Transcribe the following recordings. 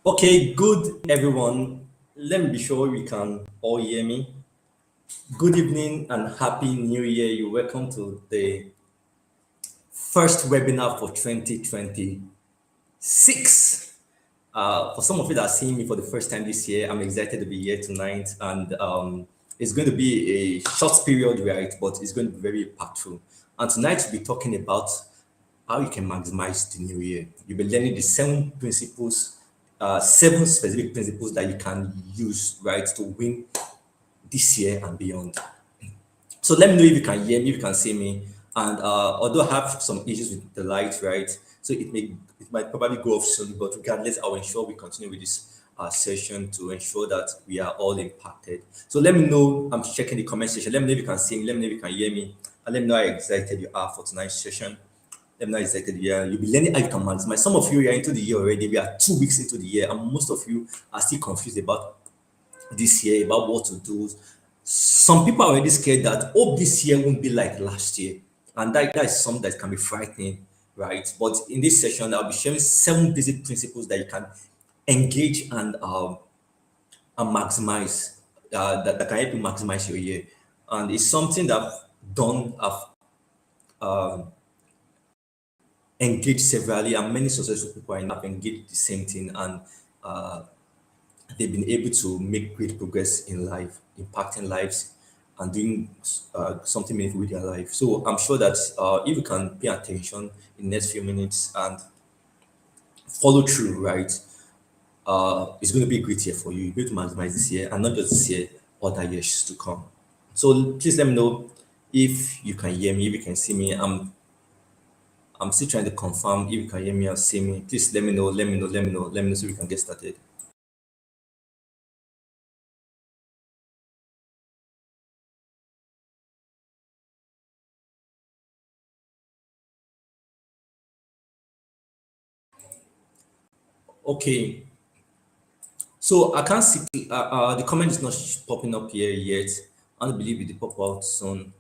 Okay, good everyone. Let me be sure we can all hear me. Good evening and happy new year. You're welcome to the first webinar for 2026. For some of you that are seeing me for the first time this year, I'm excited to be here tonight, and it's going to be a short period, right? But it's going to be very impactful. And tonight we'll be talking about how you can maximize the new year. You'll be learning the seven specific principles that you can use, right, to win this year and beyond. So let me know if you can hear me, if you can see me. And although I have some issues with the light, right? So it might probably go off soon, but regardless, I'll ensure we continue with this session to ensure that we are all impacted. So let me know. I'm checking the comment section. Let me know if you can see me. Let me know if you can hear me. And let me know how excited you are for tonight's session. Let me know how excited you are. You'll be learning how you can maximize. Some of you are into the year already. We are 2 weeks into the year, and most of you are still confused about this year, about what to do. Some people are already scared that, oh, this year won't be like last year. And that is something that can be frightening, right? But in this session, I'll be sharing 7 basic principles that you can engage and maximize, that can help you maximize your year. And it's something that I've engaged severally, and many successful people have engaged the same thing, and uh, they've been able to make great progress in life, impacting lives, and doing something meaningful with their life. So I'm sure that if you can pay attention in the next few minutes and follow through, right, it's going to be a great year for you. You're going to maximize this year, and not just this year, other years to come. So please let me know if you can hear me, if you can see me. I'm still trying to confirm if you can hear me or see me. Please let me know, let me know so we can get started. Okay, so I can't see the comment is not popping up here yet. I don't believe it will pop out soon,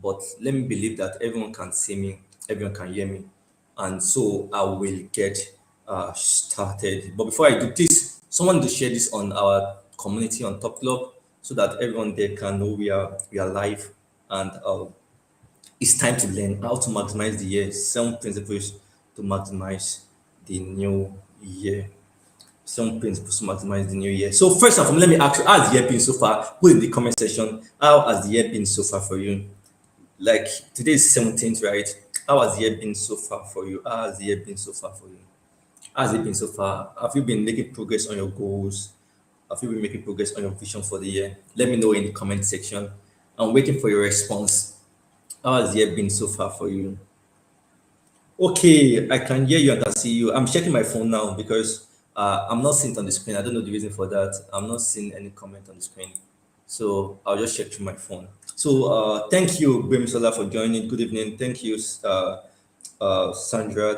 but let me believe that everyone can see me, everyone can hear me, and so I will get started. But before I do, please someone to share this on our community on Top Club so that everyone there can know we are live, and it's time to learn how to maximize the year. 7 principles to maximize the new year. Some principles to maximize the new year. So first of all, let me ask you, how has the year been so far? Put in the comment section, how has the year been so far for you? Like today is 17th, right? How has the year been so far for you? How has the year been so far for you? How has it been so far? Have you been making progress on your goals? Have you been making progress on your vision for the year? Let me know in the comment section. I'm waiting for your response. How has the year been so far for you? Okay, I can hear you and can see you. I'm checking my phone now because I'm not seeing it on the screen. I don't know the reason for that. I'm not seeing any comment on the screen. So I'll just check through my phone. So thank you, Brimsola, for joining. Good evening. Thank you, Sandra.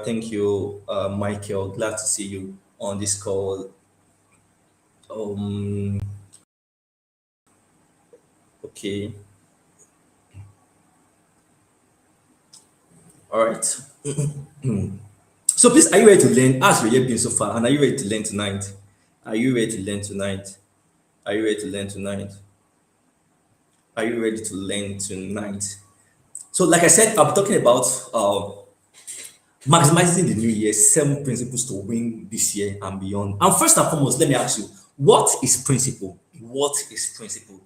Thank you, Michael. Glad to see you on this call. Um, okay. All right. So please, are you ready to learn? As your year been so far, and are you ready to learn tonight? Are you ready to learn tonight? Are you ready to learn tonight? Are you ready to learn tonight? So, like I said, I'm talking about maximizing the new year, 7 principles to win this year and beyond. And first and foremost, let me ask you, what is principle? What is principle?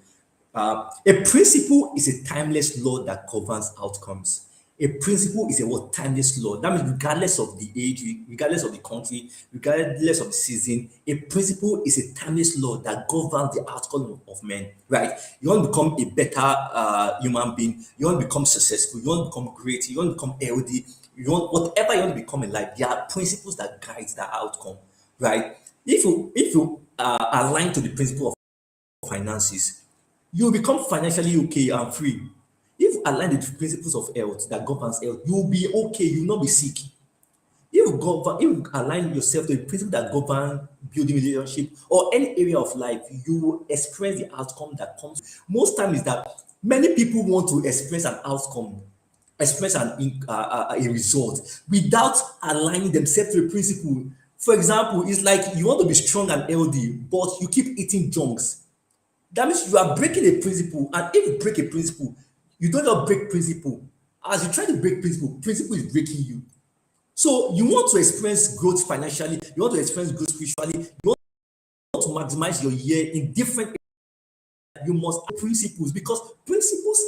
A principle is a timeless law that governs outcomes. A principle is a what timeless law. That means regardless of the age, regardless of the country, regardless of the season, a principle is a timeless law that governs the outcome of men. Right? You want to become a better human being. You want to become successful. You want to become great. You want to become healthy. You want whatever you want to become in life. There are principles that guide that outcome. Right? If you align to the principle of finances, you will become financially okay and free. If you align the principles of health that governs health, you will be okay, you will not be sick. If you align yourself to a principle that govern building relationship or any area of life, you will experience the outcome that comes. Most time is that many people want to experience an outcome, experience a result without aligning themselves to a principle. For example, it's like you want to be strong and healthy, but you keep eating junks. That means you are breaking a principle. And if you break a principle, you don't just break principle. As you try to break principle, principle is breaking you. So you want to experience growth financially, you want to experience growth spiritually, you want to maximize your year in different, you must have principles, because principles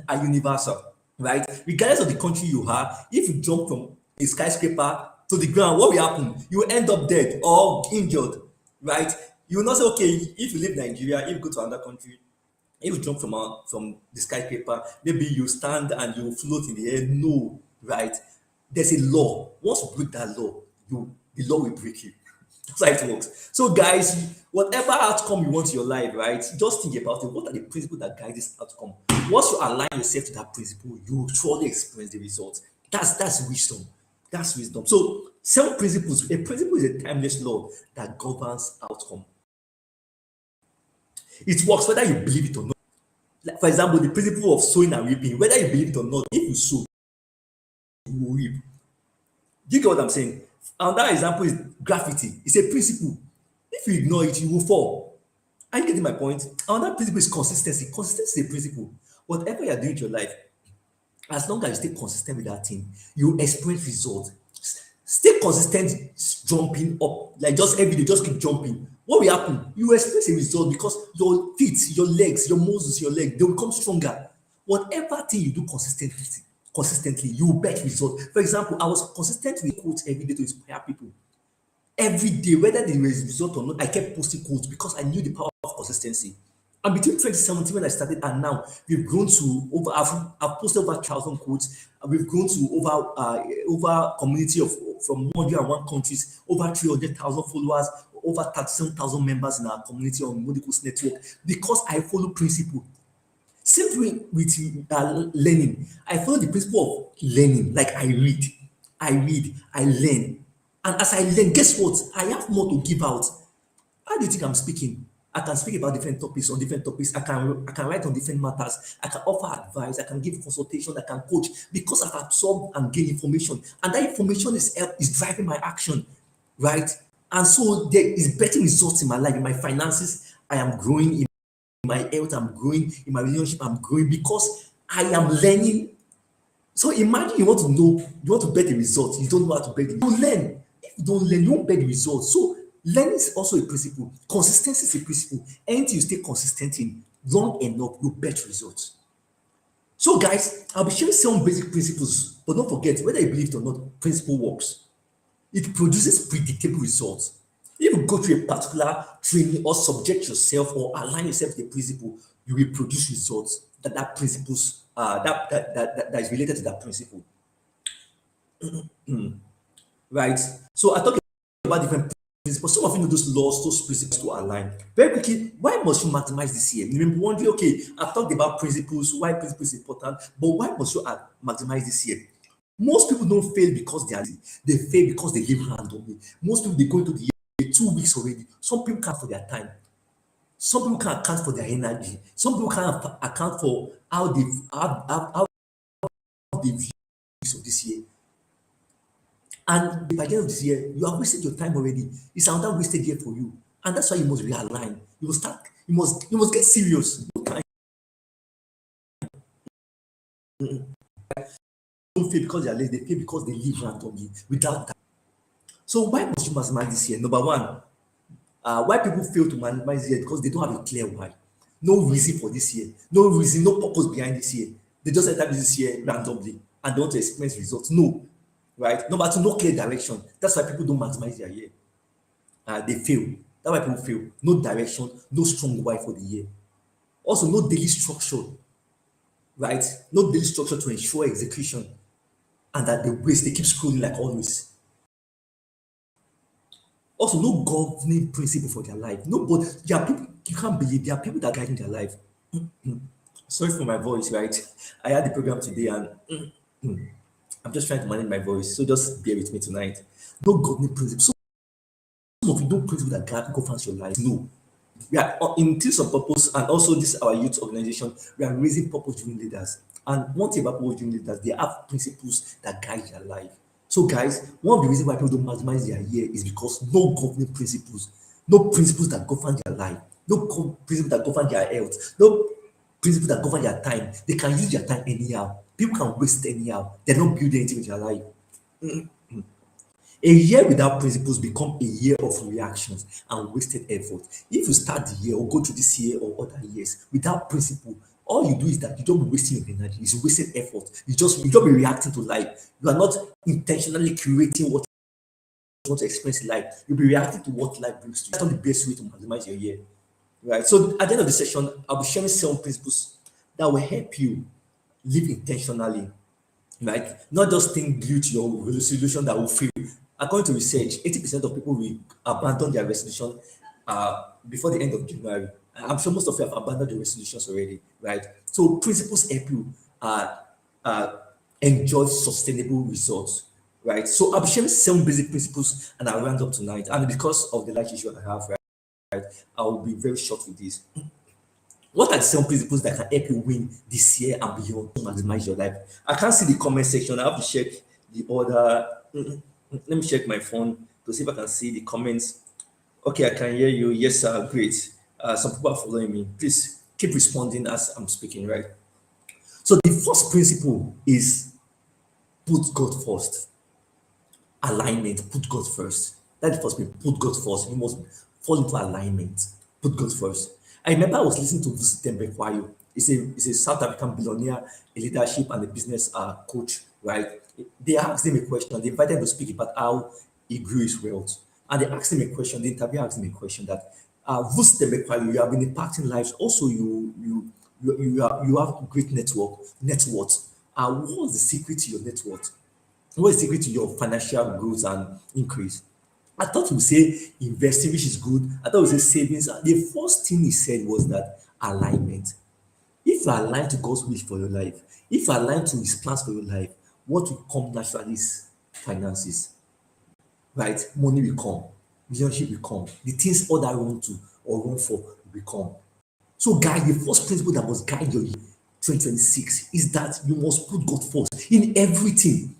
are universal, right? Regardless of the country you are, if you jump from a skyscraper to the ground, what will happen? You will end up dead or injured, right? You will not say, okay, if you leave Nigeria, if you go to another country, if you jump from the skyscraper, maybe you stand and you float in the air. No, right? There's a law. Once you break that law, the law will break you. That's how it works. So, guys, whatever outcome you want in your life, right? Just think about it. What are the principles that guide this outcome? Once you align yourself to that principle, you will truly experience the results. That's wisdom. That's wisdom. So, 7 principles. A principle is a timeless law that governs outcome. It works whether you believe it or not. Like, for example, the principle of sowing and reaping, whether you believe it or not, if you sow, you will reap. Do you get what I'm saying? Another example is graffiti. It's a principle. If you ignore it, you will fall. Are you getting my point? Another principle is consistency. Consistency is a principle. Whatever you are doing in your life, as long as you stay consistent with that thing, you experience results. Stay consistent, jumping up, like just every day, just keep jumping. What will happen? You will experience a result because your feet, your legs, your muscles, your leg, they will become stronger. Whatever thing you do consistently, you will get results. For example, I was consistent with quotes every day to inspire people. Every day, whether there was a result or not, I kept posting quotes because I knew the power of consistency. And between 2017 when I started and now, we've grown to over, I've posted over 1,000 quotes. We've grown to over community of from 101 countries, over 300,000 followers, over 37,000 members in our community on Modicus Network, because I follow principle. Same way with learning. I follow the principle of learning. Like I learn. And as I learn, guess what? I have more to give out. How do you think I'm speaking? I can speak about different topics on different topics. I can write on different matters. I can offer advice. I can give consultation. I can coach because I've absorbed and gained information. And that information is driving my action, right? And so there is better results in my life, in my finances. I am growing in my health. I'm growing in my relationship. I'm growing because I am learning. So imagine you want to know, you want to bet the results. You don't know how to bet. You learn. If you don't learn, you won't bet the results. So learning is also a principle. Consistency is a principle. Anything you stay consistent in long enough, you bet results. So, guys, I'll be sharing some basic principles, but don't forget, whether you believe it or not, principle works. It produces predictable results. If you go through a particular training or subject yourself or align yourself to the principle, you will produce results that principles that is related to that principle. Right? So I talked about different principles. Some of you know those laws, those principles to align. Very quickly, why must you maximize this year? You may be wondering, okay, I've talked about principles, why principles is important, but why must you maximize this year? Most people don't fail because they fail because they live randomly. Most people they go into the year 2 weeks already. Some people can't for their time. Some people can account for their energy. Some people can account for how they view this year. And by the end of this year, you have wasted your time already. It's another wasted year for you. And that's why you must realign. You must start, you must get serious. No time. Don't fail because they are lazy, they fail because they live randomly without that. So why must you maximize this year? Number one, why people fail to maximize this year? Because they don't have a clear why. No reason for this year. No reason, no purpose behind this year. They just enter this year randomly and they want to experience results. No. Right? Number two, no clear direction. That's why people don't maximize their year. They fail. That's why people fail. No direction, no strong why for the year. Also, no daily structure, right? No daily structure to ensure execution, and that they keep scrolling like always. Also, no governing principle for their life. Nobody, there are people you can't believe there are people that are guiding their life. Sorry for my voice, right? I had the program today and I'm just trying to manage my voice, so just bear with me tonight. No governing principle. Some of you don't principle that God governs your life. No. We are in terms of purpose, and also this our youth organization, we are raising purpose-driven leaders. And one thing about purpose-driven leaders, they have principles that guide their life. So, guys, one of the reasons why people don't maximize their year is because no governing principles, no principles that govern their life, no principles that govern their health, no principles that govern their time. They can use their time anyhow. People can waste anyhow. They're not building anything with their life. A year without principles become a year of reactions and wasted effort. If you start the year or go through this year or other years without principle, all you do is that you don't be wasting your energy. It's wasted effort. You just be reacting to life. You are not intentionally creating what you want to experience in life. You'll be reacting to what life brings to you. That's not the best way to maximize your year. Right. So at the end of the session, I'll be sharing 7 principles that will help you live intentionally, right? Not just think due to your resolution that will fail. According to research, 80% of people will abandon their resolution before the end of January. I'm sure most of you have abandoned your resolutions already, right? So principles help you uh, enjoy sustainable results, right? So I'll be sharing 7 basic principles and I'll round up tonight. And because of the light issue I have, right, I will be very short with this. What are the 7 principles that can help you win this year and beyond to maximize your life? I can't see the comment section. I have to check the order. Let me check my phone to see if I can see the comments. Okay, I can hear you. Yes, sir. Great. Some people are following me. Please keep responding as I'm speaking, right? So the first principle is put God first. Alignment, put God first. That's the first thing. Put God first. You must fall into alignment. Put God first. I remember I was listening to Vusitembe Kwayo. He's a South African billionaire, a leadership and a business coach, right? They asked him a question. They invited him to speak about how he grew his wealth. And they asked him a question. The interviewer asked him a question that Vusitembe Kwayo, you have been impacting lives. Also, you have great net worth. What's the secret to your net worth? What is the secret to your financial growth and increase? I thought we say investing, which is good. I thought we say savings. The first thing he said was that alignment. If you align to God's wish for your life, if you align to his plans for your life, what will come naturally is finances, right? Money will come, relationship will come, the things other run to or run for will come. So, guys, the first principle that must guide your year 2026 is that you must put God first in everything.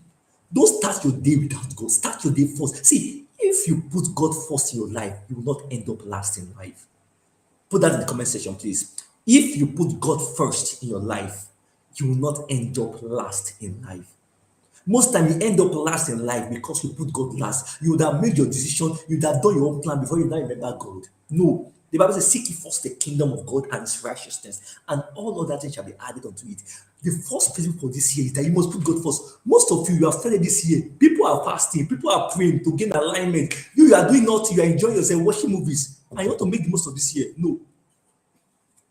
Don't start your day without God. Start your day first. See, if you put God first in your life, you will not end up last in life. Put that in the comment section, please. If you put God first in your life, you will not end up last in life. Most time you end up last in life because you put God last. You would have made your decision, you would have done your own plan before you now remember God. No. The Bible says, seek ye first the kingdom of God and his righteousness, and all other things shall be added unto it. The first principle for this year is that you must put God first. Most of you have started this year. People are fasting, people are praying to gain alignment. You are doing nothing, you are enjoying yourself, watching movies, and you want to make the most of this year. No.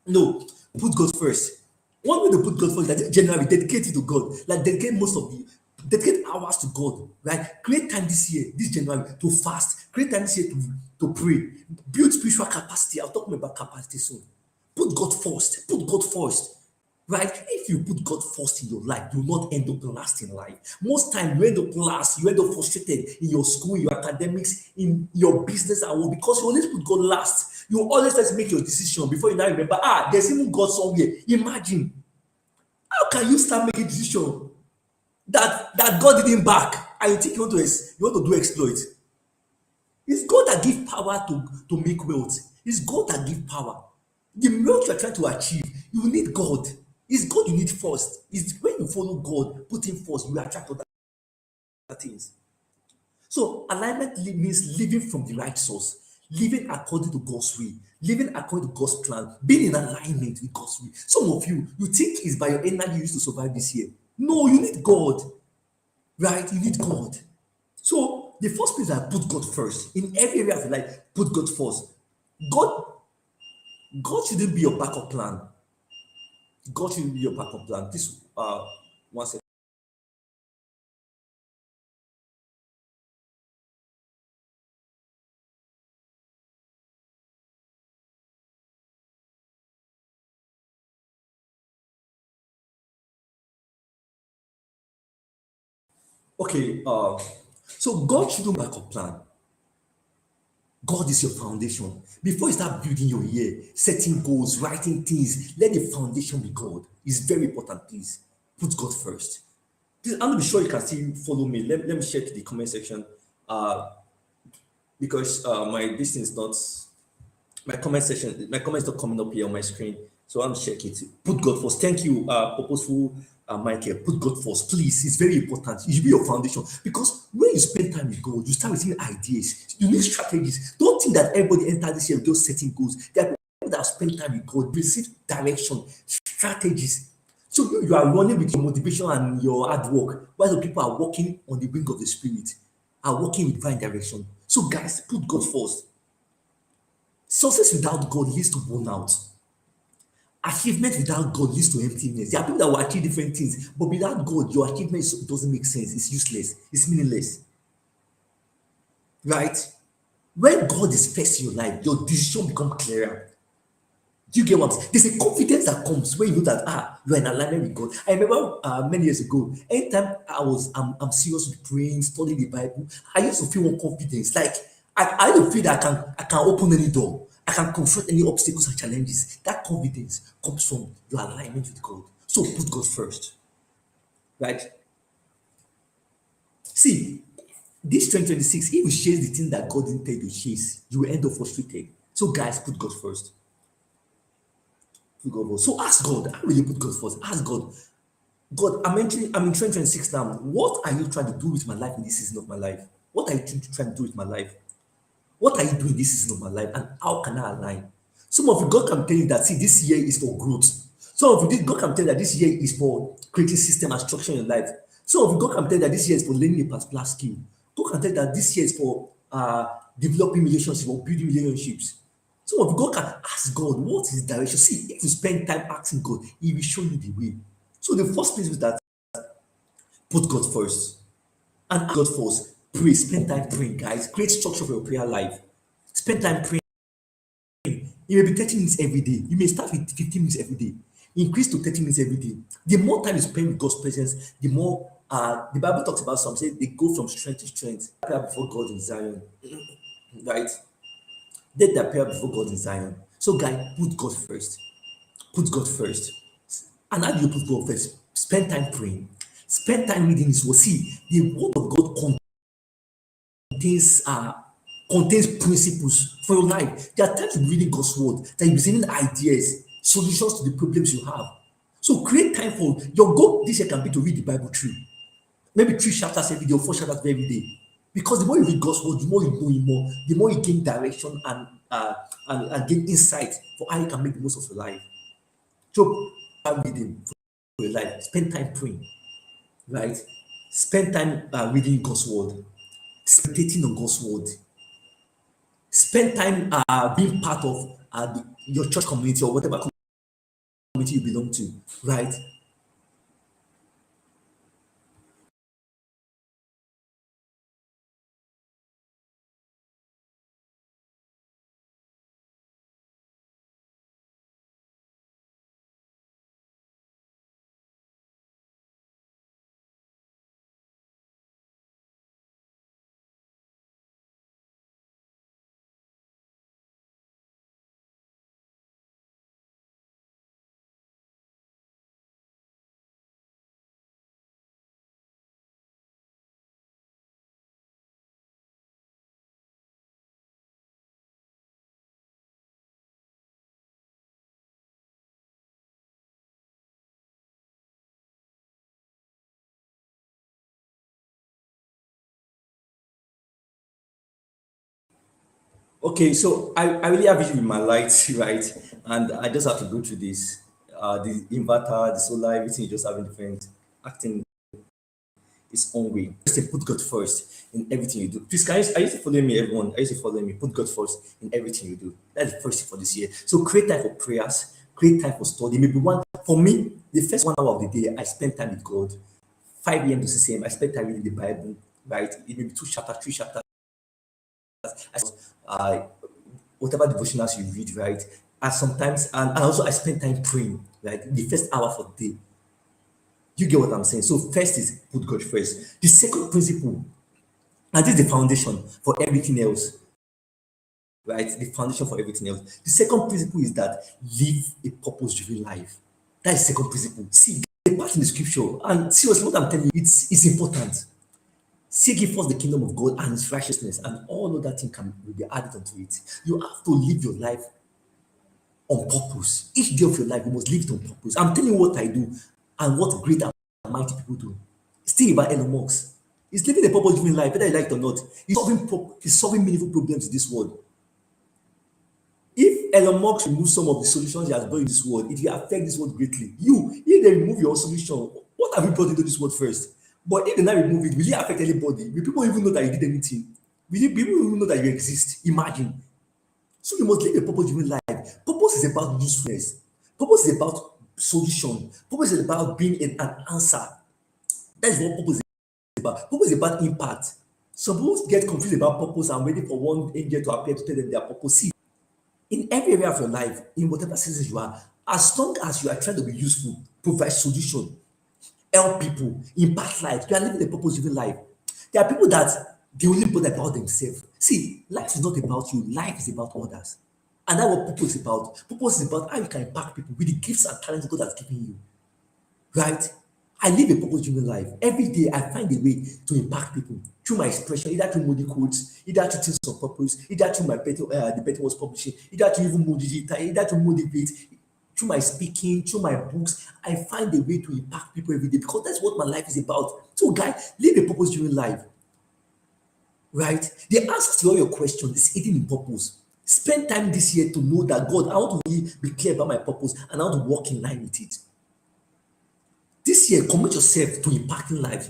No, put God first. One way to put God first is that January, dedicate it to God. Like dedicate hours to God. Right? Create time this year, this January, to fast. Create time this year to pray. Build spiritual capacity. I'll talk more about capacity soon. Put God first. Put God first. Right? If you put God first in your life, you will not end up last in life. Most time you end up last, you end up frustrated in your school, your academics, in your business and work because you always put God last. You always try to make your decision before you now remember, there's even God somewhere. Imagine, how can you start making decision that God didn't back and you think you want to do exploit? It's God that gives power to make wealth. It's God that gives power. The wealth you're trying to achieve, you need God. It's God you need first. It's when you follow God, put him first, you attract other things. So alignment means living from the right source, living according to God's will, living according to God's plan, being in alignment with God's will. Some of you think it's by your energy you used to survive this year. No, you need God, right? You need God. So the first place I put God first in every area of your life. Put God first. God, God shouldn't be your backup plan. God shouldn't be your backup plan. This one second. Okay. So God shouldn't backup plan. God is your foundation. Before you start building your year, setting goals, writing things, let the foundation be God. It's very important, please. Put God first. I'm not sure you can still follow me. Let me check the comment section. Uh, because my this is not my comment section, my comments not coming up here on my screen. So I'm check it. Put God first. Thank you, purposeful Michael. Put God first, please. It's very important. It should be your foundation because when you spend time with God, you start receiving ideas. You need strategies. Don't think that everybody enter this year with those setting goals. There are people that spend time with God, receive direction, strategies. So you are running with your motivation and your hard work, while the people are walking on the wing of the spirit, are walking with divine direction. So guys, put God first. Success without God leads to burnout. Achievement without God leads to emptiness. There are people that will achieve different things, but without God, your achievement doesn't make sense. It's useless. It's meaningless. Right? When God is first in your life, your decision becomes clearer. Do you get what I'm saying? There's a confidence that comes when you know that you're in alignment with God. I remember many years ago, anytime I'm serious with praying, studying the Bible, I used to feel more confidence. Like I don't feel that I can open any door, I can confront any obstacles and challenges. That confidence comes from your alignment with God. So put God first, right? See, this 2026, if you chase the thing that God didn't tell you to chase, you will end up frustrated. So guys, put God first. Put God first. So ask God, how will you put God first? Ask God, God, I'm in 2026 now. What are you trying to do with my life in this season of my life? What are you trying to do with my life? What are you doing this season of my life? And how can I align? Some of you, God can tell you that, see, this year is for growth. Some of you, God can tell you that this year is for creating system and structure in your life. Some of you, God can tell you that this year is for learning a particular skill. God can tell you that this year is for developing relationships or building relationships. Some of you, God can ask God, what is the direction? See, if you spend time asking God, He will show you the way. So the first place is that put God first. And ask God first. Pray, spend time praying, guys. Create structure for your prayer life. Spend time praying. It may be 30 minutes every day. You may start with 15 minutes every day. Increase to 30 minutes every day. The more time you spend with God's presence, the more the Bible talks about some say they go from strength to strength. Prayer before God in Zion. Right? They that prayer before God in Zion. So, guy, put God first. Put God first. And how do you put God first? Spend time praying. Spend time reading His word. See, the word of God contains contains principles for your life. There are times you're reading God's word that you're receiving ideas, solutions to the problems you have. So create time for your goal this year can be to read the Bible through. Maybe 3 chapters every day or 4 chapters every day. Because the more you read God's word, the more you know Him more, the more you gain direction and gain insight for how you can make the most of your life. So start reading for your life. Spend time praying, right? Spend time reading God's word, meditating on God's word. Spend time being part of your church community or whatever community you belong to, right? Okay, so I really have issue with my lights, right? And I just have to go through this. The inverter, the solar, everything is just having different acting its own way. Just say put God first in everything you do. Please, are you still following me, everyone? Are you still following me? Put God first in everything you do. That's the first thing for this year. So create time for prayers, create time for study. Maybe one for me, the first 1 hour of the day, I spend time with God. 5 a.m. to 6 a.m. I spend time reading the Bible, right? It may be 2 chapters, 3 chapters. Uh, whatever devotionals you read, right? And sometimes, and also I spend time praying, like the first hour for the day. You get what I'm saying? So first is put God first. The second principle, and this is the foundation for everything else, right? The foundation for everything else. The second principle is that live a purpose-driven life. That is the second principle. See, a part in the scripture, and seriously, what I'm telling you, it's important. Seek ye first the kingdom of God and his righteousness, and all other things can will be added unto it. You have to live your life on purpose. Each day of your life, you must live it on purpose. I'm telling you what I do and what great and mighty people do. It's still about Elon Musk. He's living a purpose-driven life, whether you like it or not. He's solving meaningful problems in this world. If Elon Musk removes some of the solutions he has brought in this world, it will affect this world greatly. If they remove your solution, what have you brought into this world first? But if they not remove it, will it affect anybody? Will people even know that you did anything? Will people even know that you exist? Imagine. So you must live a purpose-driven life. Purpose is about usefulness. Purpose is about solution. Purpose is about being an answer. That is what purpose is about. Purpose is about impact. Some people get confused about purpose and waiting for one angel to appear to tell them their purpose. See, in every area of your life, in whatever season you are, as long as you are trying to be useful, provide solution, help people, impact life, you are living a purpose-driven life. There are people that they only bother about themselves. See, life is not about you, life is about others. And that's what purpose is about. Purpose is about how you can impact people with the gifts and talents God has given you. Right? I live a purpose-driven life. Every day I find a way to impact people through my expression, either through Moody quotes, either through things of purpose, either through my the Betty was publishing, either through even Moody digital, either to motivate, through my speaking, through my books. I find a way to impact people every day because that's what my life is about. So, guys, live a purpose-driven life. Right? The answer to all your questions is hidden in purpose. Spend time this year to know that God, I want to really be clear about my purpose and I want to walk in line with it. This year, commit yourself to impacting life,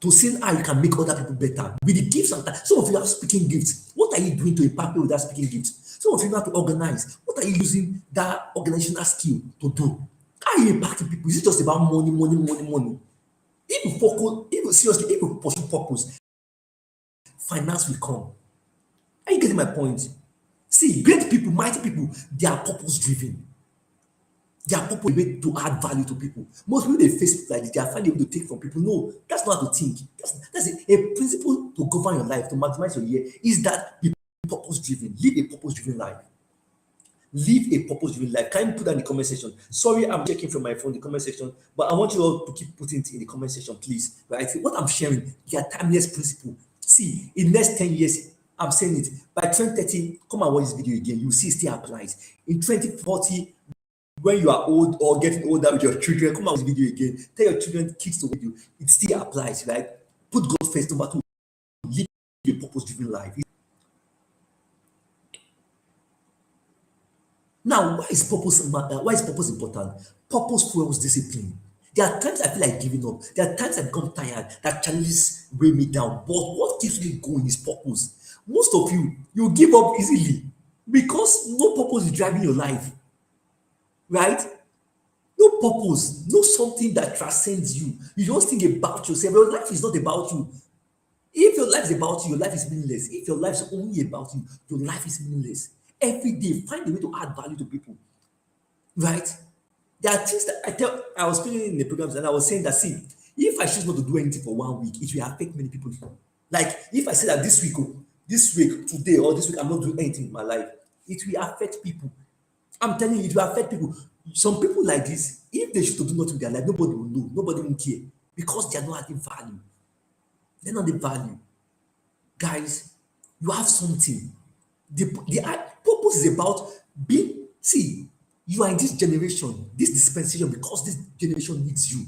to seeing how you can make other people better with the gifts and talents. Some of you have speaking gifts. What are you doing to impact people with that speaking gifts? Some of you know how to organize. What are you using that organizational skill to do? How are you impacting people? Is it just about money, money, money, money? If you focus, if you seriously, if you pursue purpose, finance will come. Are you getting my point? See, great people, mighty people, they are purpose driven. They are purpose way to add value to people. Most people they face people like this, they are finding a way to take from people. No, that's not how to think. That's it. A principle to govern your life, to maximize your year, is that be purpose driven. Live a purpose driven life. Live a purpose driven life. Can you put that in the comment section? Sorry, I'm checking from my phone the comment section, but I want you all to keep putting it in the comment section, please. Right? What I'm sharing, they are timeless principle. See, in next 10 years, I'm saying it. By 2030, come and watch this video again. You see, it still applies. In 2040, when you are old or getting older with your children, come and watch this video again. Tell your children, kids to video. It still applies, right? Put God first. Number two, live a purpose driven life. Now, why is purpose matter? Why is purpose important? Purpose fuels discipline. There are times I feel like giving up. There are times I become tired. That challenges weigh me down. But what keeps me going is purpose. Most of you give up easily because no purpose is driving your life, right? No purpose, no something that transcends you. You just think about yourself. Your life is not about you. If your life is about you, your life is meaningless. If your life is only about you, your life is meaningless. Every day, find a way to add value to people, right? There are things that I was speaking in the programs and I was saying that, see, if I choose not to do anything for 1 week, it will affect many people. Like, if I say that this week, today, or this week, I'm not doing anything in my life, it will affect people. I'm telling you, it will affect people. Some people like this, if they choose to do nothing with their life, nobody will know, nobody will care because they are not adding value. They're not the value. Guys, you have something. The purpose is about being, see, you are in this generation, this dispensation, because this generation needs you.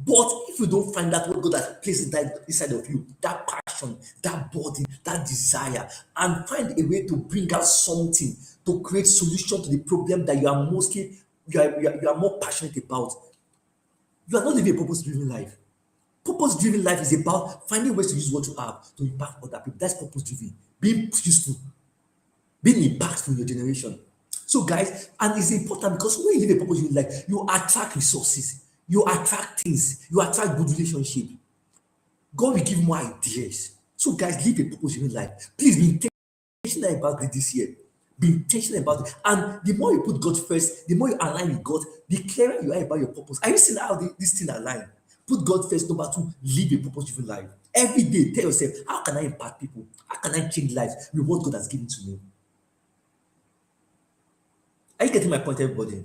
But if you don't find that what God has placed inside of you, that passion, that burden, that desire, and find a way to bring out something to create solution to the problem that you are more passionate about, you are not living a purpose-driven life. Purpose-driven life is about finding ways to use what you have to impact other people. That's purpose-driven. Being useful, being impactful in your generation. So, guys, and it's important because when you live a purpose-driven life, you attract resources, you attract things, you attract good relationship. God will give more ideas. So, guys, live a purpose-driven life. Please be intentional about it this year. Be intentional about it. And the more you put God first, the more you align with God, the clearer you are about your purpose. Are you seeing how this thing align? Put God first. Number two, live a purpose-driven life. Every day, tell yourself, how can I impact people? How can I change lives with what God has given to me? Are you getting my point, everybody?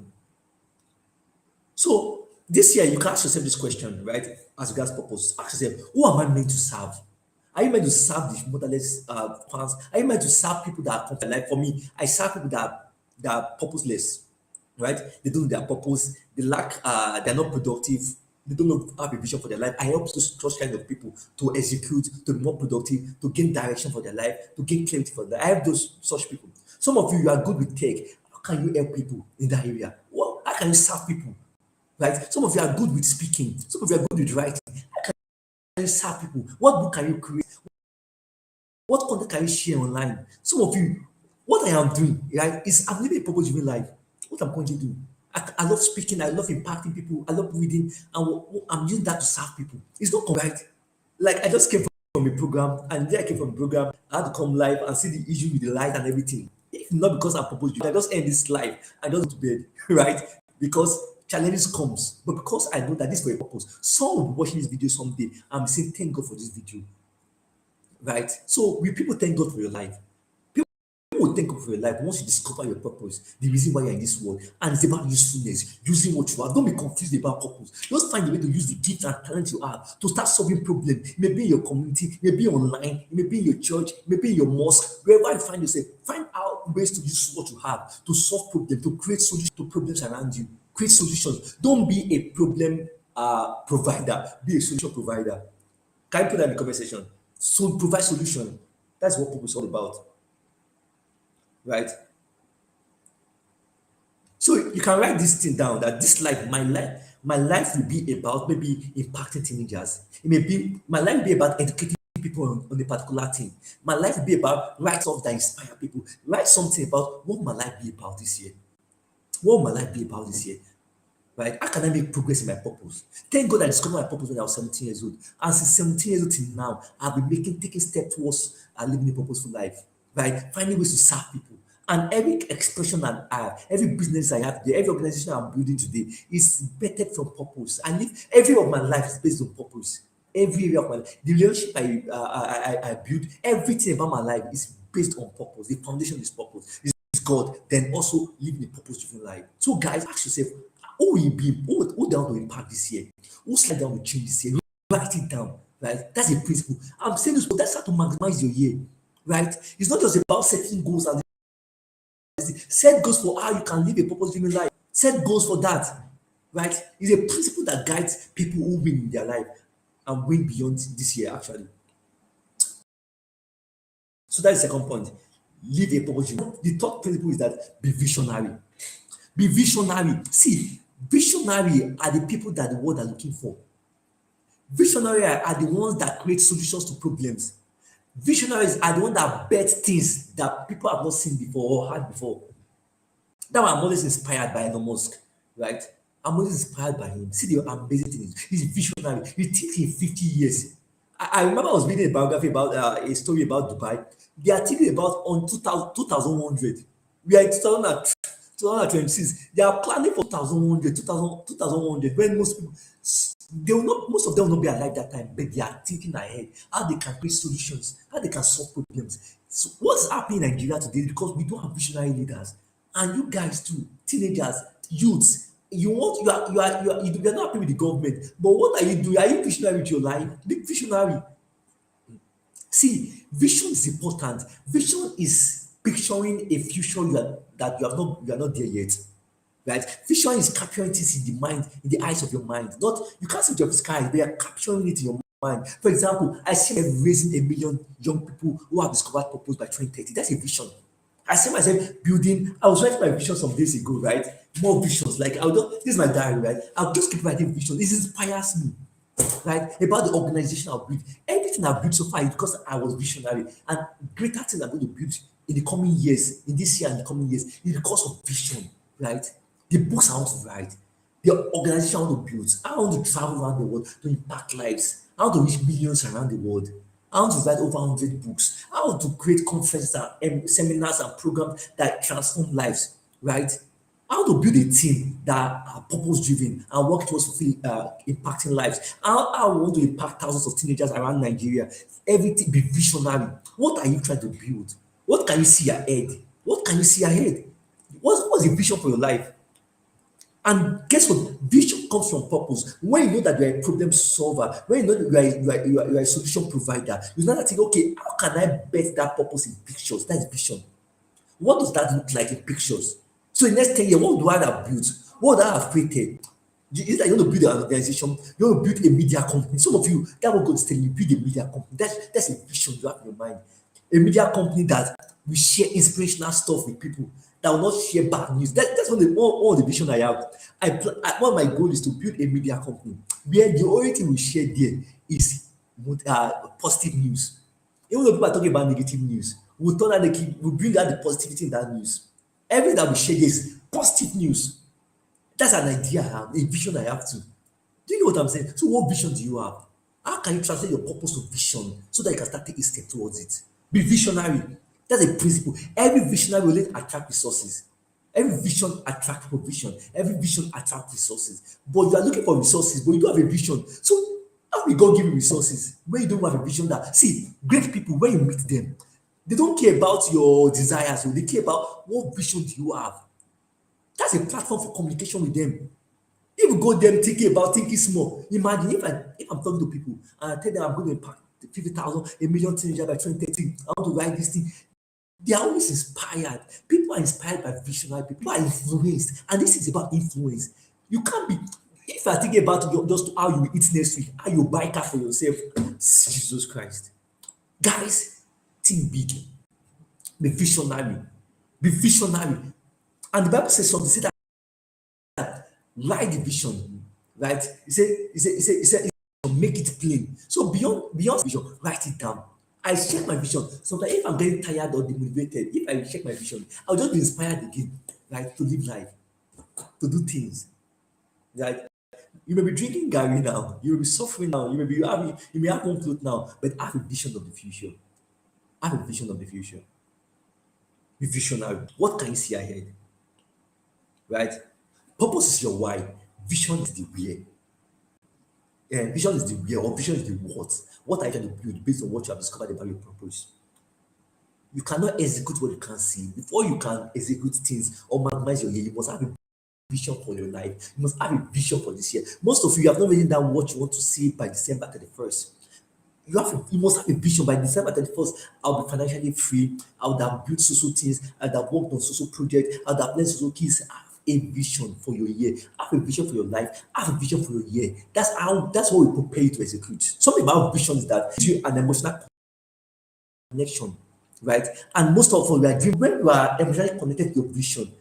So, This year, you can ask yourself this question, right? As regards purpose, ask yourself, who am I meant to serve? Are you meant to serve the motherless fans? Are you meant to serve people that are comfort? Like for me, I serve people that are purposeless, right? They don't know their purpose. They lack. They're not productive. They don't know have a vision for their life. I help those kind of people to execute, to be more productive, to gain direction for their life, to gain clarity for their life. I have those such people. Some of you are good with tech. How can you help people in that area? Well, how can you serve people? Right? Some of you are good with speaking. Some of you are good with writing. How can you serve people? What book can you create? What content can you share online? Some of you, what I am doing, right, is I'm living a purpose-driven life. What I'm going to do. I love speaking. I love impacting people. I love reading, and I'm using that to serve people. It's not correct. Like I just came from a program, and then I came from a program. I had to come live and see the issue with the light and everything. If not because I'm purpose, I just end this life. I just go to bed, right? Because challenges comes, but because I know that this is for a purpose. Some will be watching this video someday. I'm saying thank God for this video, right? So we people thank God for your life. People will thank God for your life once you discover your purpose, the reason why you're in this world, and it's about usefulness, using what you have. Don't be confused about purpose. Just find a way to use the gift and talent you have to start solving problems. It may be in your community, it may be online, it may be in your church, it may be in your mosque, wherever you find yourself. Find out ways to use what you have to solve problems, to create solutions to problems around you. Create solutions. Don't be a problem provider. Be a solution provider. Can you put that in the comment section? So provide solution. That's what purpose is all about, right? So you can write this thing down that this life, my life will be about maybe impacting teenagers. It may be my life will be about educating people on a particular thing. My life will be about write stuff that inspire people. Write something about what my life be about this year. What will my life be about this year? Right? How can I make progress in my purpose? Thank God I discovered my purpose when I was 17 years old. And since 17 years old till now, I've been taking steps towards living a purposeful life. Right? Finding ways to serve people. And every expression that I have, every business I have today, every organization I'm building today is bettered from purpose. I live every of my life is based on purpose. Every area of my life, the relationship I build, everything about my life is based on purpose. The foundation is purpose. Is God, then also living a purpose-driven life. So, guys, ask yourself, who will you be? Who down to impact this year? Who slide down to change this year? Write it down, right? That's a principle. I'm saying this, but that's how to maximize your year, right? It's not just about setting goals and set goals for how you can live a purpose-driven life. Set goals for that, right? It's a principle that guides people who win in their life and win beyond this year, actually. So that's the second point. Live a purpose. The third principle is that be visionary. Be visionary. See, visionary are the people that the world are looking for. Visionary are the ones that create solutions to problems. Visionaries are the ones that bet things that people have not seen before or heard before. That's why I'm always inspired by Elon Musk, right? I'm always inspired by him. See the amazing thing is he's visionary. He thinks in 50 years. I remember I was reading a biography about a story about Dubai. They are thinking about on 2100. We are in 2026. They are planning for 2100, 2100. When most people, they will not, most of them will not be alive that time, but they are thinking ahead, how they can create solutions, how they can solve problems. So what's happening in Nigeria today? Because we don't have visionary leaders, and you guys too, teenagers, youths, you are not happy with the government, but what are you doing? Are you visionary with your life? Be visionary. See, vision is important. Vision is picturing a future that you are not there yet. Right? Vision is capturing things in the mind, in the eyes of your mind. Not you can't see with your physical eyes, but you're capturing it in your mind. For example, I see myself raising 1 million young people who have discovered purpose by 2030. That's a vision. I see myself building. I was writing my vision some days ago, right? More visions. Like this is my diary, right? I'll just keep writing visions. It inspires me, right? About the organization I've built. Everything I've built so far is because I was visionary. And greater things I'm going to build in the coming years, in this year and the coming years, is because of vision, right? The books I want to write, the organization I want to build. I want to travel around the world to impact lives. I want to reach millions around the world. I want to write over 100 books. I want to create conferences and seminars and programs that transform lives, right? I want to build a team that are purpose driven and work towards impacting lives. I want to impact thousands of teenagers around Nigeria. Everything be visionary. What are you trying to build? What can you see ahead? What can you see ahead? What's the vision for your life? And guess what? Vision comes from purpose. When you know that you are a problem solver, when you know that you are a solution provider, you know that think, okay, how can I bet that purpose in pictures? That's vision. What does that look like in pictures? So in the next 10 years, what do I have built? What would I have created? Is that you want to build an organization, you want to build a media company. Some of you, that what God is telling you, build a media company. That's a vision you have in your mind. A media company that will share inspirational stuff with people, that will not share bad news. That's one of the vision I have. One of my goals is to build a media company where the only thing we share there is positive news. Even though people are talking about negative news, we'll bring out the positivity in that news. Everything that we share there is positive news. That's an idea I have, a vision I have too. Do you know what I'm saying? So what vision do you have? How can you translate your purpose to vision so that you can start taking steps towards it? Be visionary. That's a principle. Every visionary will attract resources. Every vision attracts provision. Every vision attracts resources. But you are looking for resources, but you don't have a vision. So how will God give you resources when you don't have a vision? That see, great people, when you meet them, they don't care about your desires, they care about what vision do you have. That's a platform for communication with them. If you go them thinking small, imagine if I'm talking to people and I tell them I'm going to impact 50,000, a million teenagers by 2030, I want to write this thing. They are always inspired. People are inspired by visionary people. People are influenced, and this is about influence. You can't be. If I think about just how you eat next week, how you buy car for yourself, Jesus Christ, guys, think big, be visionary, be visionary. And the Bible says something. Say that write the vision, right? He said, make it plain. So beyond vision, write it down. I check my vision. Sometimes if I'm getting tired or demotivated, if I check my vision, I'll just be inspired again, right? To live life, to do things. Right? You may be drinking Gary now, you may be suffering now, you may have one clothes now, but have a vision of the future. Have a vision of the future. Be visionary. What can you see ahead? Right? Purpose is your why. Vision is the where. Yeah, vision is the where, or vision is the what. What are you trying to build based on what you have discovered about your purpose? You cannot execute what you can't see. Before you can execute things or maximize your year, you must have a vision for your life. You must have a vision for this year. Most of you have not written down what you want to see by December 31st. You must have a vision by December 31st. I'll be financially free. I would have built social things. I would have worked on social projects. I would have learned social keys. Have a vision for your year. Have a vision for your life. Have a vision for your year. That's what we prepare you to execute. Something about vision is that gives you an emotional connection, right? And most of all, we are dreaming when you are emotionally connected to your vision,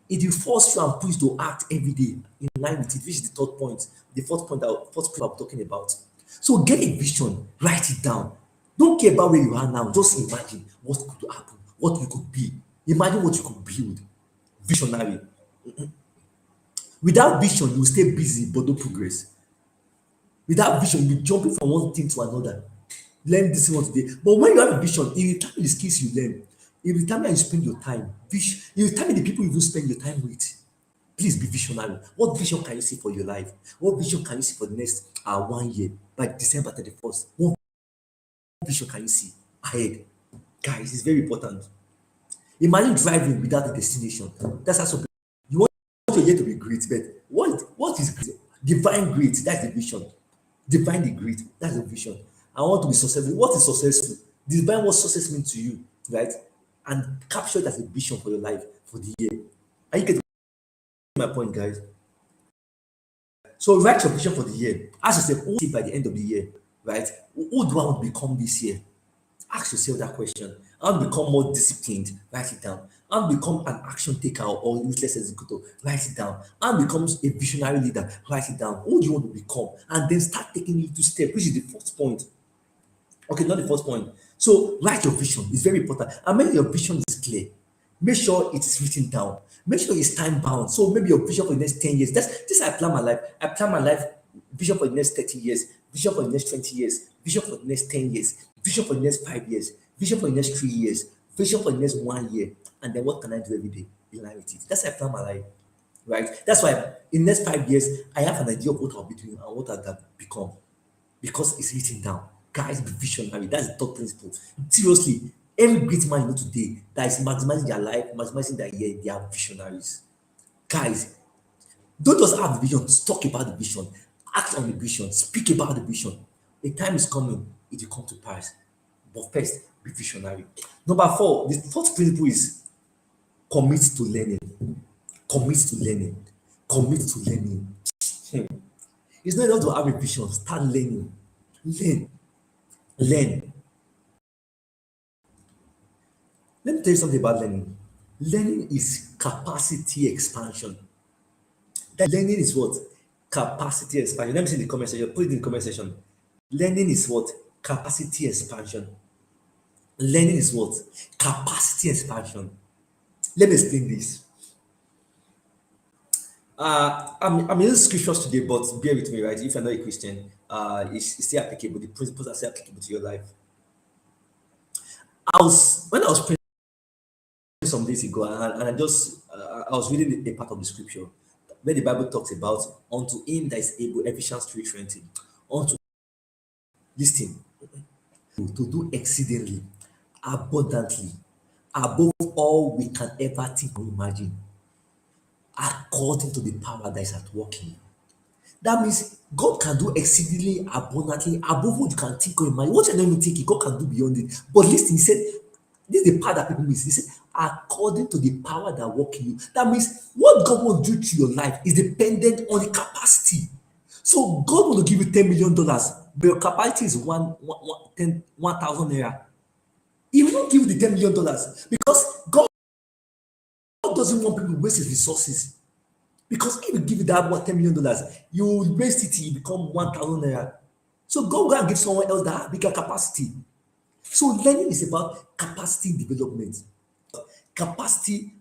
it will force you and push to act every day in line with it, which is the third point, the fourth point I'm talking about. So get a vision, write it down. Don't care about where you are now. Just imagine what could happen, what you could be. Imagine what you could build. Visionary. Without vision, you will stay busy but no progress. Without vision, you'll be jumping from one thing to another. Learn this one today. But when you have a vision, it will determine the skills you learn. It will determine how you spend your time. It will determine the people you will spend your time with. Please be visionary. What vision can you see for your life? What vision can you see for the next 1 year by December 31st? What vision can you see ahead? Guys, it's very important. Imagine driving without a destination. That's how some people, you want your year to be great, but what is great? Divine great, that's the vision. Divine the great, that's the vision. I want to be successful. What is successful? Define what success means to you, right? And capture it as a vision for your life for the year. Are you getting my point, guys? So write your vision for the year. Ask yourself, who is by the end of the year, right? Who do I want to become this year? Ask yourself that question. I want to become more disciplined. Write it down. I want to become an action taker or useless executor. Write it down. I want to become a visionary leader. Write it down. Who do you want to become? And then start taking it to step, which is the first point. Okay, not the first point. So write your vision. It's very important. And make your vision is clear. Make sure it is written down. Make sure it's time bound. So maybe your vision for the next 10 years. This I plan my life. I plan my life, vision for the next 30 years, vision for the next 20 years, vision for the next 10 years, vision for the next 5 years, vision for the next 3 years, vision for the next 1 year. And then what can I do every day in line with it? That's how I plan my life. Right? That's why in the next 5 years, I have an idea of what I'll be doing and what I'll become because it's written down. Guys, be visionary. That's the third principle. Seriously, every great man you know today that is maximizing their life, maximizing their year, they are visionaries. Guys, Don't just have the vision, talk about the vision, act on the vision, speak about the vision. A time is coming, it will come to pass. But first, be visionary. Number four, the fourth principle is commit to learning. Commit to learning. Commit to learning. It's not enough to have a vision, start learning. Learn. Learn. Let me tell you something about learning. Learning is capacity expansion. That learning is what? Capacity expansion. Let me see in the comment section. Put it in the comment section. Learning is what? Capacity expansion. Learning is what? Capacity expansion. Let me explain this. I'm using scriptures today, but bear with me, right? If you're not a Christian, it's still applicable. The principles are still applicable to your life. When I was praying some days ago, and I was reading a part of the scripture where the Bible talks about unto him that is able, Ephesians 3:20, unto listen to do exceedingly, abundantly, above all we can ever think or imagine, according to the power that is at work in you. That means God can do exceedingly abundantly above what you can think or imagine. What you're not even thinking, God can do beyond it. But listen, he said, this is the part that people miss. He said, according to the power that work in you. That means what God will do to your life is dependent on the capacity. So God will give you $10 million, but your capacity is 1,000 naira. He will not give you the $10 million because God doesn't want people to waste his resources. Because if you give you that $10 million, you will waste it, you become 1,000 naira. So God will give someone else that has bigger capacity. So learning is about capacity development, capacity,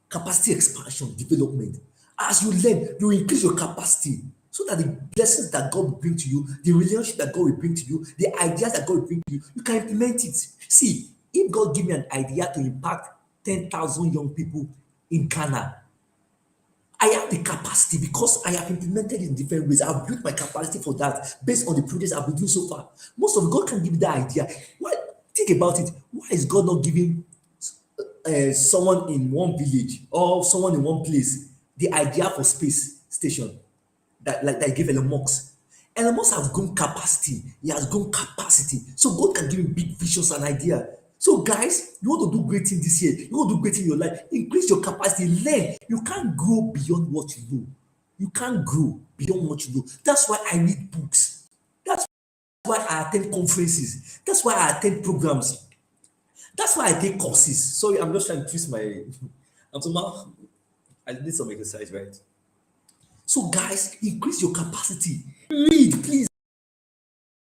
capacity expansion, development. As you learn, you increase your capacity so that the blessings that God will bring to you, the relationship that God will bring to you, the ideas that God will bring to you, you can implement it. See, if God give me an idea to impact 10,000 young people in Ghana, I have the capacity because I have implemented it in different ways. I've built my capacity for that based on the projects I've been doing so far. Most of God can give you that idea. Why? Think about it. Why is God not giving someone in one village or someone in one place the idea for space station that he gave Elon Musk? Elon Musk has grown capacity. He has grown capacity. So God can give him big visions and idea. So guys, you want to do great things this year, you want to do great in your life, increase your capacity, learn. You can't grow beyond what you know. You can't grow beyond what you know. That's why I read books. That's why I attend conferences. That's why I attend programs. That's why I take courses. Sorry, I'm just trying to twist my. I'm somehow. I need some exercise, right? So, guys, increase your capacity. Read, please.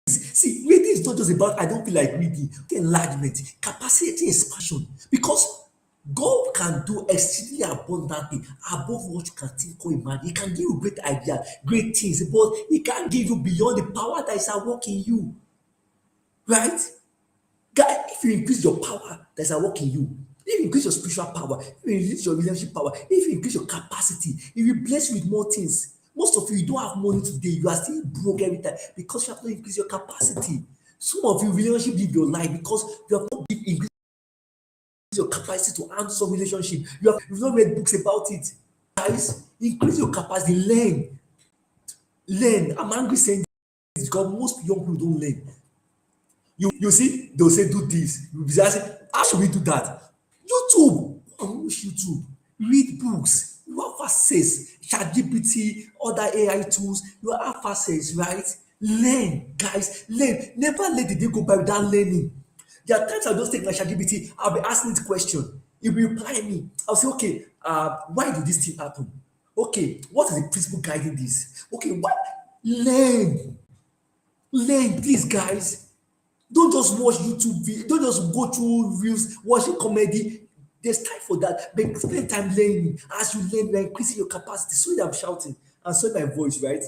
See, reading is not just about I don't feel like reading. Enlargement, capacity expansion. Because God can do exceedingly abundantly above what you can think or imagine. He can give you great ideas, great things, but He can't give you beyond the power that is at work in you. Right? God, if you increase your power that is at work in you, if you increase your spiritual power, if you increase your relationship power, if you increase your capacity, He will bless you with more things. Most of you don't have money today, you are still broke every time because you have not increased your capacity. Some of you relationship live your life because you have not increased your capacity to handle some relationship. You've not read books about it. Guys, increase your capacity, learn. Learn. I'm angry saying this because most young people don't learn. You see, they'll say do this. You'll be asking, how should we do that? YouTube. Go and watch YouTube. Read books. You have access. ChatGPT, other AI tools. You have access, right? Learn, guys. Learn. Never let the day go by without learning. There are times I'll just take my ChatGPT. I'll be asking it question. It will reply me. I'll say, okay, why did this thing happen? Okay, what is the principle guiding this? Okay, what? Learn. Learn, please, guys. Don't just watch YouTube videos. Don't just go through reels, watching comedy. There's time for that. But spend time learning. As you learn, you're increasing your capacity. So I'm shouting and so my voice, right?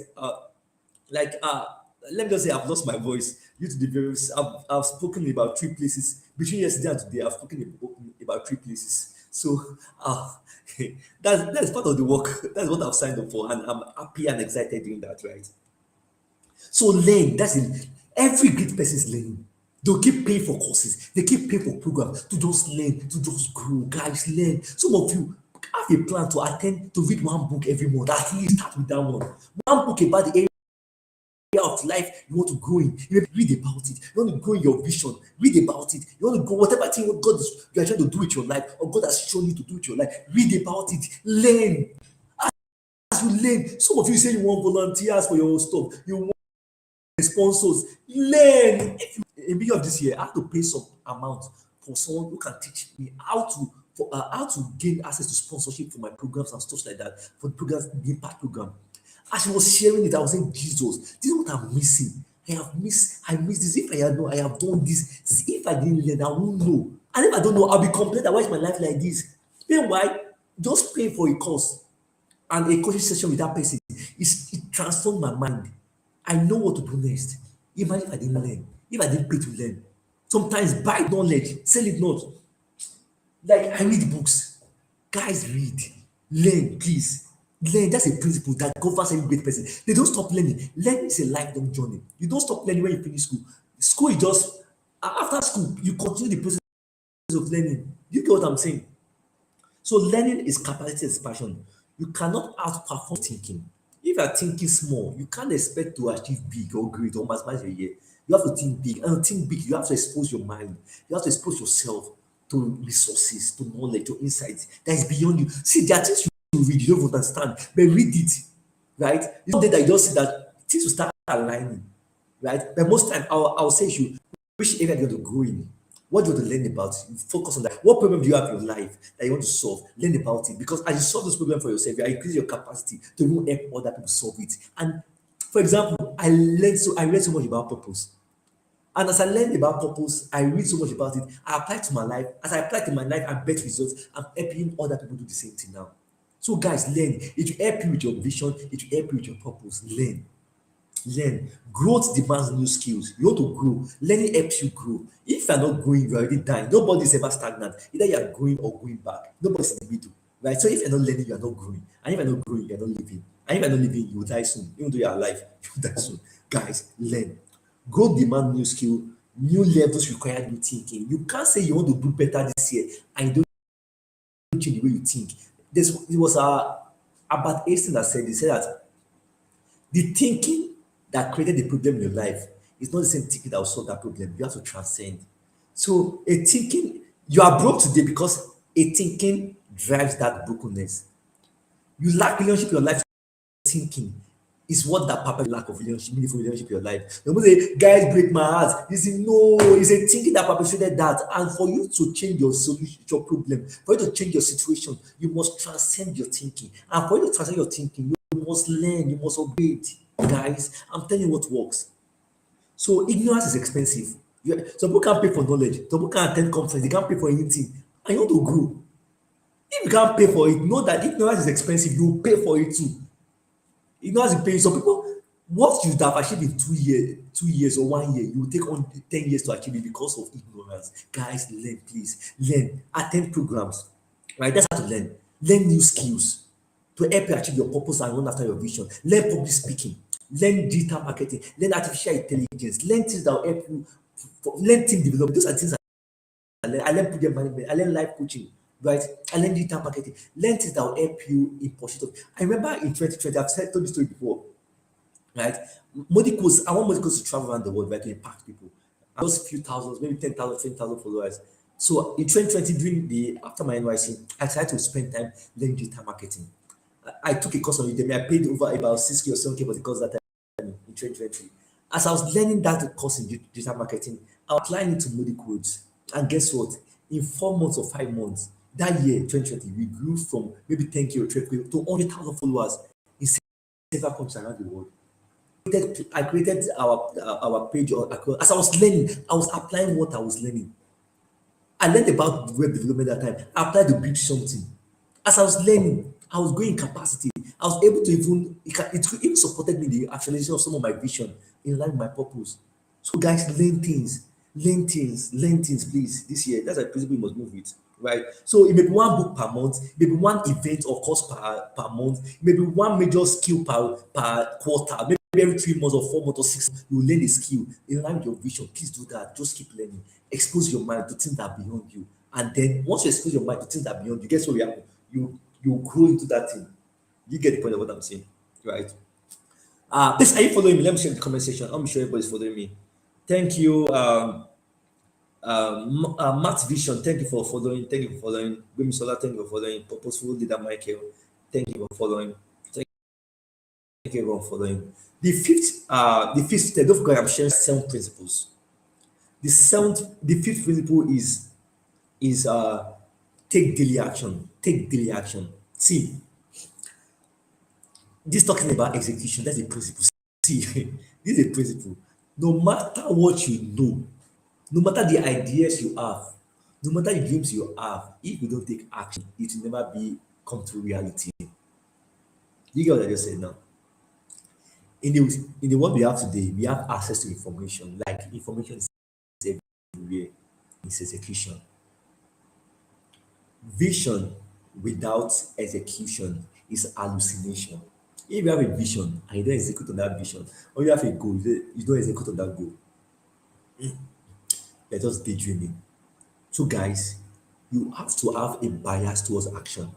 Like let me just say I've lost my voice due to the various. I've spoken about 3 places between yesterday and today. I've spoken about 3 places. So that's part of the work. That's what I've signed up for, and I'm happy and excited doing that, right? So learn. That's it. Every great person is learning. They'll keep paying for courses. They keep paying for programs to just learn, to just grow. Guys, learn. Some of you, have a plan to attend to read one book every month. At least start with that one. One book about the area of life you want to grow in. You read about it. You want to grow in your vision. Read about it. You want to grow whatever thing God is you are trying to do with your life, or God has shown you to do with your life. Read about it. Learn. As you learn, some of you say you want volunteers for your stuff. You want sponsors. Learn. In the beginning of this year, I have to pay some amount for someone who can teach me how to gain access to sponsorship for my programs and stuff like that. For the programs, the impact program. As she was sharing it, I was saying, Jesus, this is what I'm missing. I miss this. If I had known, I have done this. See, if I didn't learn, I won't know. And if I don't know, I'll be complaining. Why is my life like this? Meanwhile, just pay for a course and a coaching session with that person, it transformed my mind. I know what to do next. Imagine if I didn't learn, if I didn't pay to learn. Sometimes buy knowledge, sell it not. Like I read books. Guys, read, learn, please. Learn. That's a principle that governs every great person. They don't stop learning. Learning is a lifelong journey. You don't stop learning when you finish school. School is just after school, you continue the process of learning. You get what I'm saying? So learning is capacity expansion. You cannot outperform thinking. If you are thinking small, you can't expect to achieve big or great or maximize your year. You have to think big. And to think big, you have to expose your mind. You have to expose yourself to resources, to knowledge, to insights that is beyond you. See, there are things you read, you don't understand, but read it, right? It's not that you just see that things will start aligning, right? But most time, I'll say to you, which area do you want to grow in? What do you want to learn about? You focus on that. What problem do you have in your life that you want to solve? Learn about it. Because as you solve this problem for yourself, you are increasing your capacity to even help other people solve it. And for example, I read so much about purpose. And as I learned about purpose, I read so much about it. I apply it to my life. As I apply it to my life, I bet results. I'm helping other people do the same thing now. So guys, learn. It will help you with your vision. It will help you with your purpose. Learn. Learn. Growth demands new skills. You want to grow. Learning helps you grow. If you're not growing, you're already dying. Nobody is ever stagnant. Either you are growing or going back. Nobody's in the middle. Right? So if you're not learning, you are not growing. And if you're not growing, you're not living. And if you're not living, you will die soon. Even though you're alive, you will die soon. Guys, learn. Growth demands new skill. New levels require new thinking. You can't say you want to do better this year and you don't change the way you think. It was Albert Einstein that said, he said that the thinking that created the problem in your life is not the same thinking that will solve that problem. You have to transcend. So a thinking, you are broke today because a thinking drives that brokenness. You lack relationship in your life thinking is what that perfect lack of relationship, meaningful relationship in your life. You know, say, guys break my heart. You say, no, it's a thinking that perpetuated that. And for you to change your solution, your problem, for you to change your situation, you must transcend your thinking. And for you to transcend your thinking, you must learn, you must obey it. Guys, I'm telling you what works. So ignorance is expensive. Some people can't pay for knowledge. Some people can't attend conference. They can't pay for anything. And you want to grow. If you can't pay for it, know that ignorance is expensive. You will pay for it too. Ignorance is paying. Some people, what you have achieved in 2 years or 1 year, you will take on 10 years to achieve it because of ignorance. Guys, learn, please. Learn. Attend programs. Right? That's how to learn. Learn new skills to help you achieve your purpose and run after your vision. Learn public speaking. Learn digital marketing. Learn artificial intelligence. Learn things that will help you. Learn team development. Those are things I learn project management. I learn life coaching. Right? I learn digital marketing. Learn things that will help you in pursuit of. I remember in 2020, told this story before. Right? I want Modicos to travel around the world, right, to impact people. Those few thousands, maybe 10,000, 20,000 followers. So in 2020, after my NYC, I decided to spend time learning digital marketing. I took a course on Udemy. I paid over about 6K or 7K for the course that time in 2020. As I was learning that course in digital marketing, I was applying it to Modicos. And guess what? In 4 months or 5 months, that year, 2020, we grew from maybe 10K or 12K to 100,000 followers in several countries around the world. I created our page as I was learning. I was applying what I was learning. I learned about web development that time. I applied to build something. As I was learning, I was growing capacity. I was able to it even supported me in the actualization of some of my vision in line with my purpose. So guys, learn things, please. This year, that's a principle you must move with, right? So it may be one book per month, maybe one event or course per month, maybe one major skill per quarter, maybe every 3 months or 4 months or 6 months, you learn a skill in line with your vision. Please do that. Just keep learning. Expose your mind to things that are beyond you. And then once you expose your mind to things that are beyond you, guess what will happen? You grow into that thing. You get the point of what I'm saying, right? Please, are you following me? Let me share the comment section. I'm sure everybody's following me. Thank you, Matt Vision. Thank you for following. Thank you for following. Solar. Thank you for following. Purposeful Leader Michael. Thank you for following. Thank you everyone for following. The fifth step. Don't forget, I'm sharing 7 principles. The fifth principle is take daily action. Take daily action. See, this talking about execution. That's a principle. See, this is a principle. No matter what you know, no matter the ideas you have, no matter the dreams you have, if you don't take action, it will never be come to reality. You get what I just said now? In the world we have today, we have access to information. Like information is everywhere. It's execution. Vision without execution is hallucination. If you have a vision and you don't execute on that vision, or you have a goal, you don't execute on that goal, you're just daydreaming. So, guys, you have to have a bias towards action.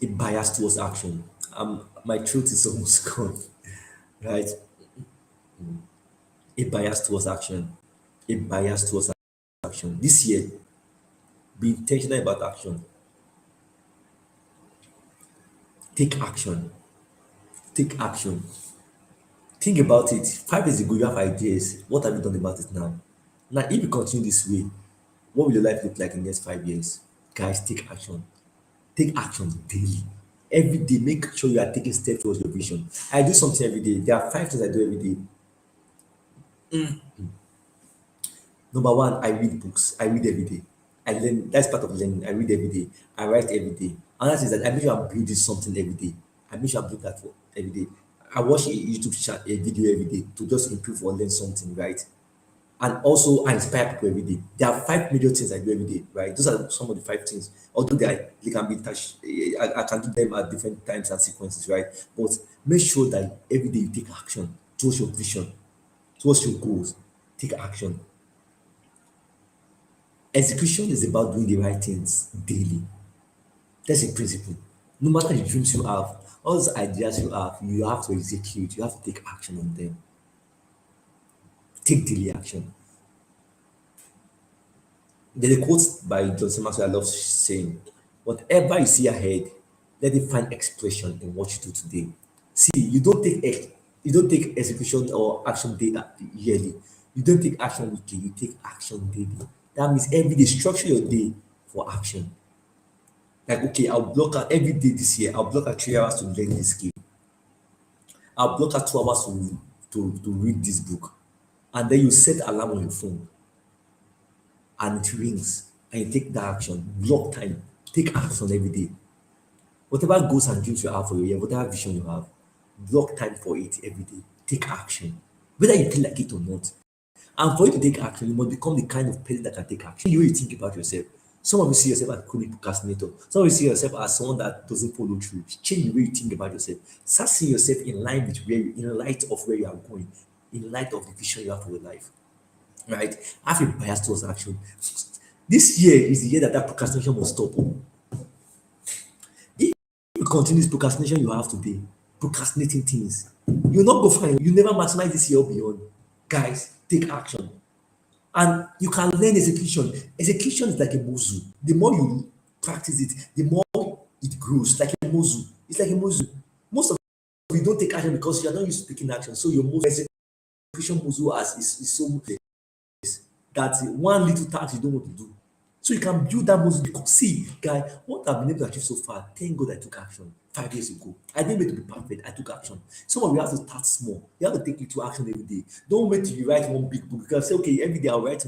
A bias towards action. My truth is almost gone, right? A bias towards action. A bias towards action. This year, be intentional about action. Take action. Take action. Think about it. 5 years ago, you have ideas. What have you done about it now? Now, if you continue this way, what will your life look like in the next 5 years? Guys, take action. Take action daily. Every day, make sure you are taking steps towards your vision. I do something every day. There are 5 things I do every day. Number one, I read books. I read every day. I learn. That's part of learning. I read every day. I write every day. Another thing is that I make sure I'm building something every day. I make sure I'm doing that for every day. I watch a YouTube chat, a video every day to just improve or learn something, right? And also, I inspire people every day. There are 5 major things I do every day, right? Those are some of the 5 things. Although they can be touched, I can do them at different times and sequences, right? But make sure that every day you take action towards your vision, towards your goals. Take action. Execution is about doing the right things daily. That's a principle. No matter the dreams you have, all those ideas you have to execute, you have to take action on them. Take daily action. There's a quote by John Maxwell I love saying, whatever you see ahead, let it find expression in what you do today. See, you don't take execution or action yearly. You don't take action weekly, you take action daily. That means every day, structure your day for action. Like, okay, I'll block out every day this year, I'll block out 3 hours to learn this skill. I'll block out 2 hours to read this book. And then you set alarm on your phone and it rings and you take that action. Block time. Take action every day. Whatever goals and dreams you have for your year, whatever vision you have, block time for it every day. Take action. Whether you feel like it or not. And for you to take action, you must become the kind of person that can take action. The way you think about yourself. Some of you see yourself as a chronic procrastinator. Some of you see yourself as someone that doesn't follow through. Change the way you think about yourself. Start seeing yourself in line with in light of where you are going, in light of the vision you have for your life. Right? Have a bias towards action. This year is the year that procrastination must stop. If you continue this procrastination you have today, procrastinating things, you'll not go far. You never maximize this year or beyond. Guys, take action. And you can learn execution. Execution is like a muscle. The more you practice it, the more it grows. Like a muscle. It's like a muscle. Most of you don't take action because you are not used to taking action. So your muscle execution muscle is so that one little task you don't want to do. So you can build that muscle because see, guy, what I've been able to achieve so far, thank God I took action 5 years ago. I didn't wait to be perfect, I took action. Some of you have to start small. You have to take little action every day. Don't wait till you write one big book. You can say, okay, every day I'll write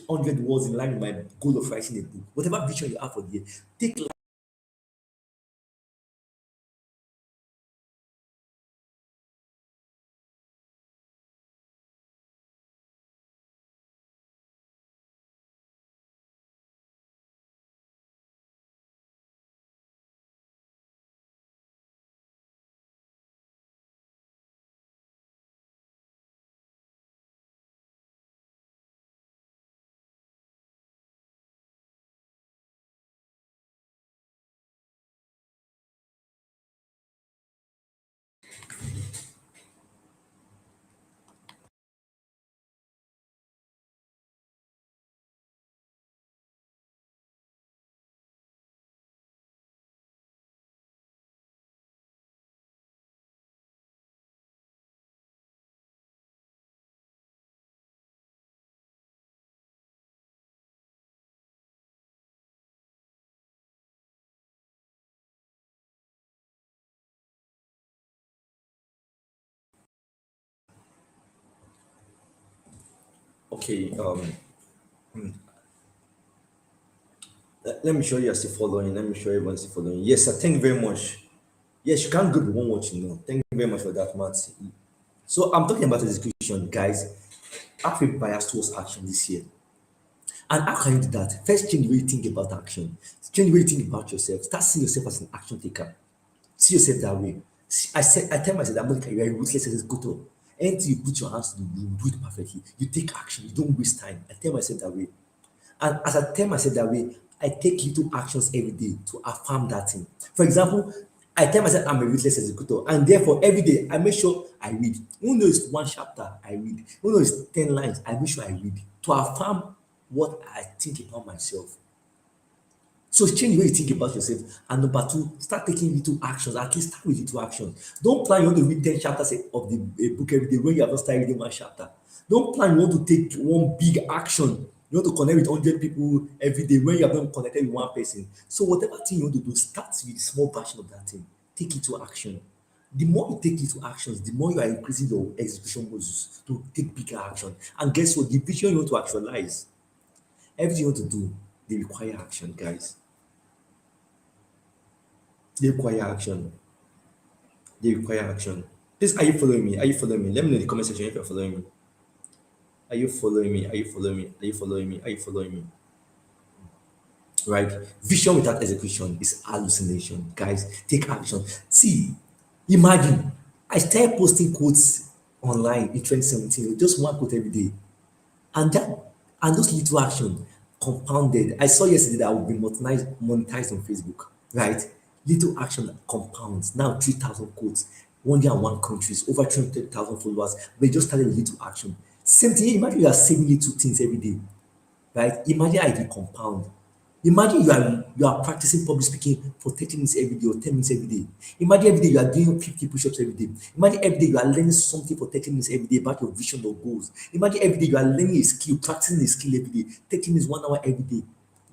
100 words in line with my goal of writing a book. Whatever vision you have for the year, take Okay. Let me show you are still following. Let me show everyone's still following. Yes, sir. Thank you very much. Yes, you can't go beyond what you know. Thank you very much for that, Matt. So I'm talking about execution, guys. Have a bias towards action this year. And how can you do that? First, change the way you think about action. Change the way you think about yourself. Start seeing yourself as an action taker. See yourself that way. I tell myself that Monica, you are a ruthless executor. Anything you put your hands to do, you do it perfectly. You take action. You don't waste time. I tell myself that way. And as I tell myself that way, I take little actions every day to affirm that thing. For example, I tell myself I'm a ruthless executor, and therefore every day I make sure I read. Even though it's one chapter, I read. Even though it's 10 lines, I make sure I read to affirm what I think about myself. So change the way you think about yourself. And number two, start taking little actions. At least start with little actions. Don't plan you want to read 10 chapters of the a book every day when you have not started reading one chapter. Don't plan you want to take one big action. You want to connect with 100 people every day when you have not connected with one person. So whatever thing you want to do, start with a small version of that thing. Take it to action. The more you take it to actions, the more you are increasing your execution muscles to take bigger action. And guess what? The vision you want to actualize, everything you want to do, they require action, guys. They require action. They require action. Please, are you following me? Are you following me? Let me know in the comment section if you're following me. Are you following me? Are you following me? Are you following me? Are you following me? Right? Vision without execution is hallucination. Guys, take action. See, imagine I started posting quotes online in 2017 with just one quote every day. And that and those little action compounded. I saw yesterday that I will be monetized on Facebook, right? Little action that compounds. Now 3,000 quotes, 101 countries, over 200,000 followers. They just started with little action. Same thing. Imagine you are saving little things every day, right? Imagine how it will compound. Imagine you are practicing public speaking for 30 minutes every day or 10 minutes every day. Imagine every day you are doing 50 push-ups every day. Imagine every day you are learning something for 30 minutes every day about your vision or goals. Imagine every day you are learning a skill, practicing a skill every day, 30 minutes, 1 hour every day.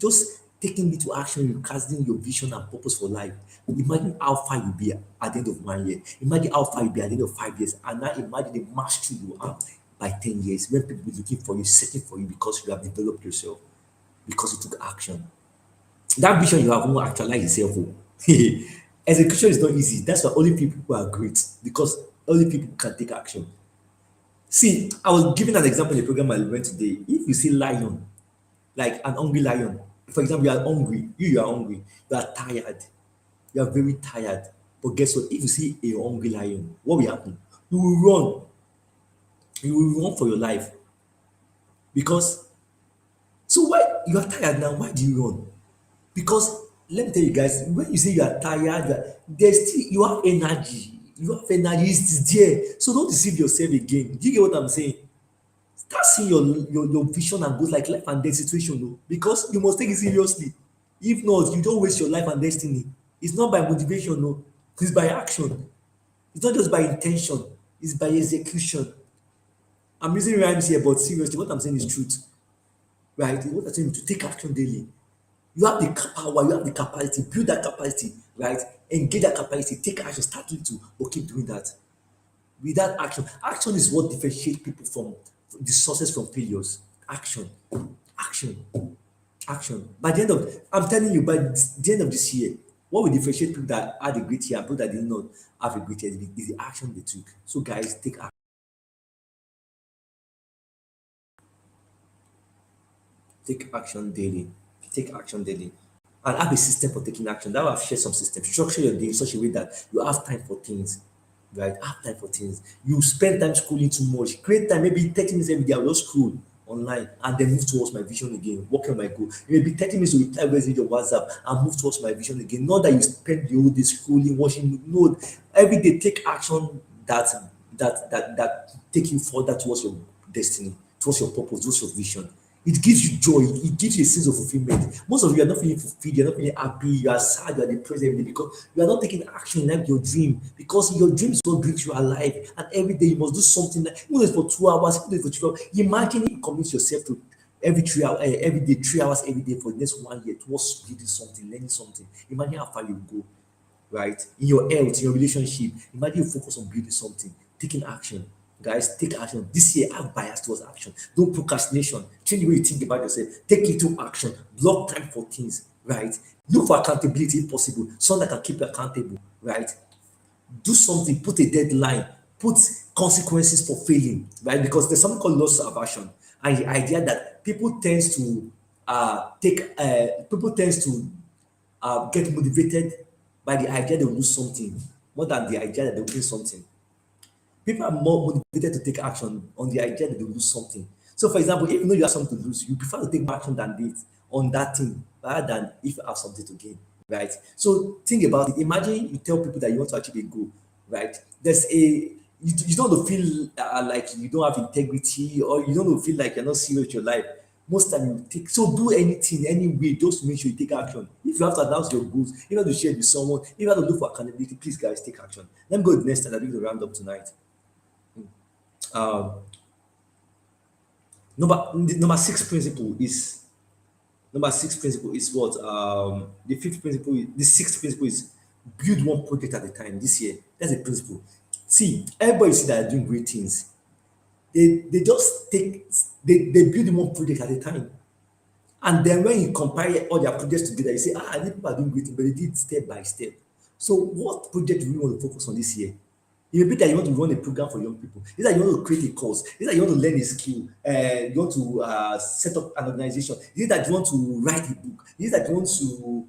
Just taking little action in casting your vision and purpose for life. Imagine how far you'll be at the end of 1 year. Imagine how far you'll be at the end of 5 years. And now imagine the mastery you have by 10 years when people be looking for you, searching for you because you have developed yourself, because you took action. That vision you have won't actualize itself. Oh. Execution is not easy. That's why only few people are great, because only people can take action. See, I was giving an example in the program I went today. If you see lion, like an hungry lion, for example, you are hungry, you are hungry, you are tired, you are very tired. But guess what? If you see a hungry lion, what will happen? You will run. You will run for your life. Because so why you are tired now? Why do you run? Because let me tell you guys, when you say you are tired, there's still you have energy. You have energy, it's there. So don't deceive yourself again. Do you get what I'm saying? Start seeing your vision and goals like life and death situation. Oh, because you must take it seriously. If not, you don't waste your life and destiny. It's not by motivation, no, it's by action. It's not just by intention, it's by execution. I'm using rhymes here, but seriously, what I'm saying is truth. Right? What I'm saying is to take action daily. You have the power, you have the capacity, build that capacity, right? Engage that capacity, take action, start to or keep doing that. Without action, action is what differentiates people from the success from failures. Action, action, action. By the end of, I'm telling you, by the end of this year, what will differentiate people that had a great year and people that did not have a great year is the action they took. So, guys, take action daily. Take action daily. And have a system for taking action. That will have shared some system. Structure your day in such a way that you have time for things. Right? Have time for things. You spend time scrolling too much. Create time, maybe 30 minutes every day. I will just scroll online and then move towards my vision again. Work on my goal. Maybe 30 minutes to reply message on WhatsApp and move towards my vision again. Not that you spend the whole day scrolling, watching. No, every day take action that that take you further towards your destiny, towards your purpose, towards your vision. It gives you joy, it gives you a sense of fulfillment. Most of you are not feeling fulfilled, you're not feeling happy, you are sad, you are depressed every day because you are not taking action in line with your dream. Because your dream is what brings you alive, and every day you must do something like even if it's for 2 hours, even if it's for 12 hours. Imagine if you commit yourself to every 3 hours, every day, 3 hours every day for the next 1 year towards building something, learning something. Imagine how far you go, right? In your health, in your relationship. Imagine you focus on building something, taking action. Guys, take action. This year, have bias towards action. Don't procrastination. Change the way you think about yourself. Take it to action. Block time for things, right? Look for accountability if possible. Someone that can keep you accountable, right? Do something, put a deadline, put consequences for failing, right? Because there's something called loss aversion, and the idea that people tends to get motivated by the idea they will lose something more than the idea that they will win something. People are more motivated to take action on the idea that they will lose something. So, for example, if you know you have something to lose, you prefer to take more action than this on that thing rather than if you have something to gain, right? So, think about it. Imagine you tell people that you want to achieve a goal, right? You don't feel like you don't have integrity, or you don't feel like you're not serious with your life. Most time you take, so do anything anyway just to make sure you take action. If you have to announce your goals, if you have to share with someone, if you have to look for accountability, please guys take action. Let me go to the next time. I'm doing the roundup tonight. Um, number six principle is what? The sixth principle is build one project at a time. This year, that's a principle. See, everybody see that are doing great things. They just they build one project at a time. And then when you compare all their projects together, you say, these people are doing great, but they did step by step. So what project do you want to focus on this year? It may be that you want to run a program for young people. Is that you want to create a course. Is that you want to learn a skill. You want to set up an organization. Is it that you want to write a book. Is it that you want to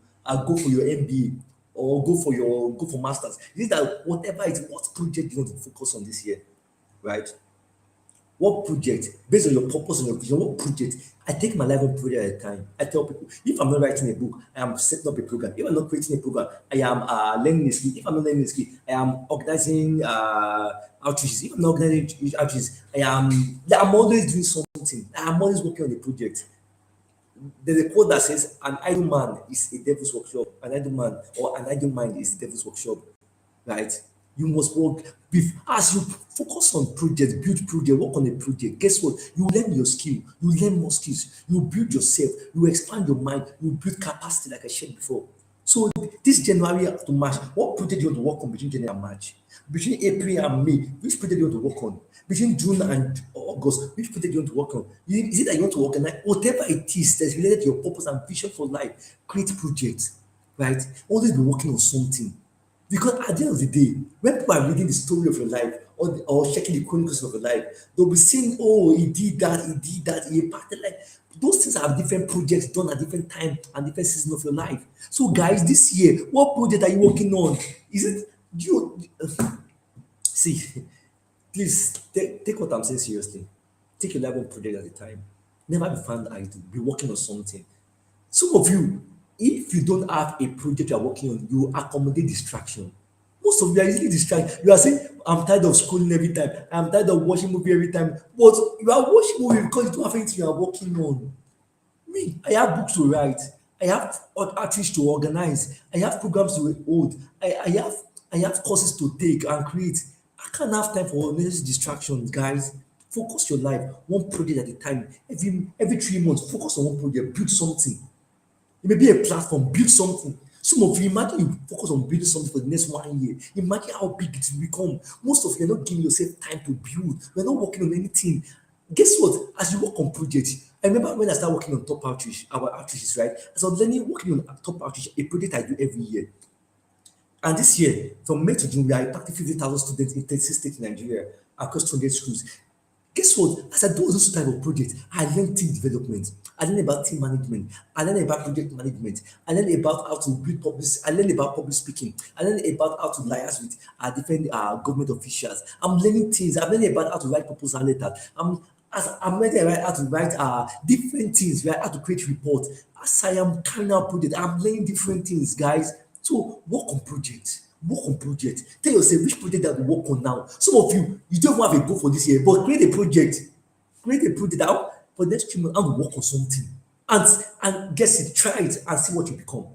go for your MBA or go for masters. Is it that whatever it is, what project do you want to focus on this year, right? What project, based on your purpose and your vision, what project? I take my life one project at a time. I tell people, if I'm not writing a book, I am setting up a program. If I'm not creating a program, I am learning a skill. If I'm not learning a skill, I am organizing outreaches. If I'm not organizing outreaches, I'm always doing something. I'm always working on a project. There's a quote that says, "An idle man is a devil's workshop. An idle man or an idle mind is a devil's workshop." Right? You must work with as you focus on projects, build project, work on a project. Guess what? You learn your skill, you learn more skills, you build yourself, you expand your mind, you build capacity, like I said before. So this January to March, what project do you want to work on between January and March? Between April and May, which project do you want to work on? Between June and August, which project do you want to work on? Is it that you want to organize whatever it is that's related to your purpose and vision for life? Create projects, right? Always be working on something. Because at the end of the day, when people are reading the story of your life or checking the chronicles of your life, they'll be saying, oh, he did that, he impacted life. Those things are different projects done at different time and different seasons of your life. So, guys, this year, what project are you working on? Is it do you see? Please take what I'm saying seriously. Take your life one project at a time. Never be found idle. Be working on something. Some of you, if you don't have a project you are working on, you accommodate distraction. Most of you are easily distracted. You are saying, I'm tired of schooling every time. I'm tired of watching movie every time. But you are watching movie because you don't have anything you are working on. Me, I have books to write. I have outreach to organize. I have programs to hold. I have courses to take and create. I can't have time for unnecessary distractions, guys. Focus your life one project at a time. Every 3 months, focus on one project. Build something. It may be a platform, build something. Some of you, imagine you focus on building something for the next 1 year. Imagine how big it will become. Most of you are not giving yourself time to build. You're not working on anything. Guess what? As you work on projects, I remember when I started working on top outreach, our outreaches, right? As I was learning working on top outreach, a project I do every year. And this year, from May to June, we are impacting 50,000 students in 36 states in Nigeria across 200 schools. Guess what? As I do those type of projects, I learn team development. I learn about team management. I learn about project management. I learn about how to build public. I learn about public speaking. I learn about how to liaise with different government officials. I'm learning things. I'm learning about how to write proposal letters. I'm learning about how to write different things, right? How to create reports. As I am carrying out projects, I'm learning different things, guys. So work on projects. Work on project. Tell yourself which project that you work on now. Some of you, you don't even have a goal for this year, but create a project. Create a project out for the next 3 months and work on something. And guess it, try it and see what you become.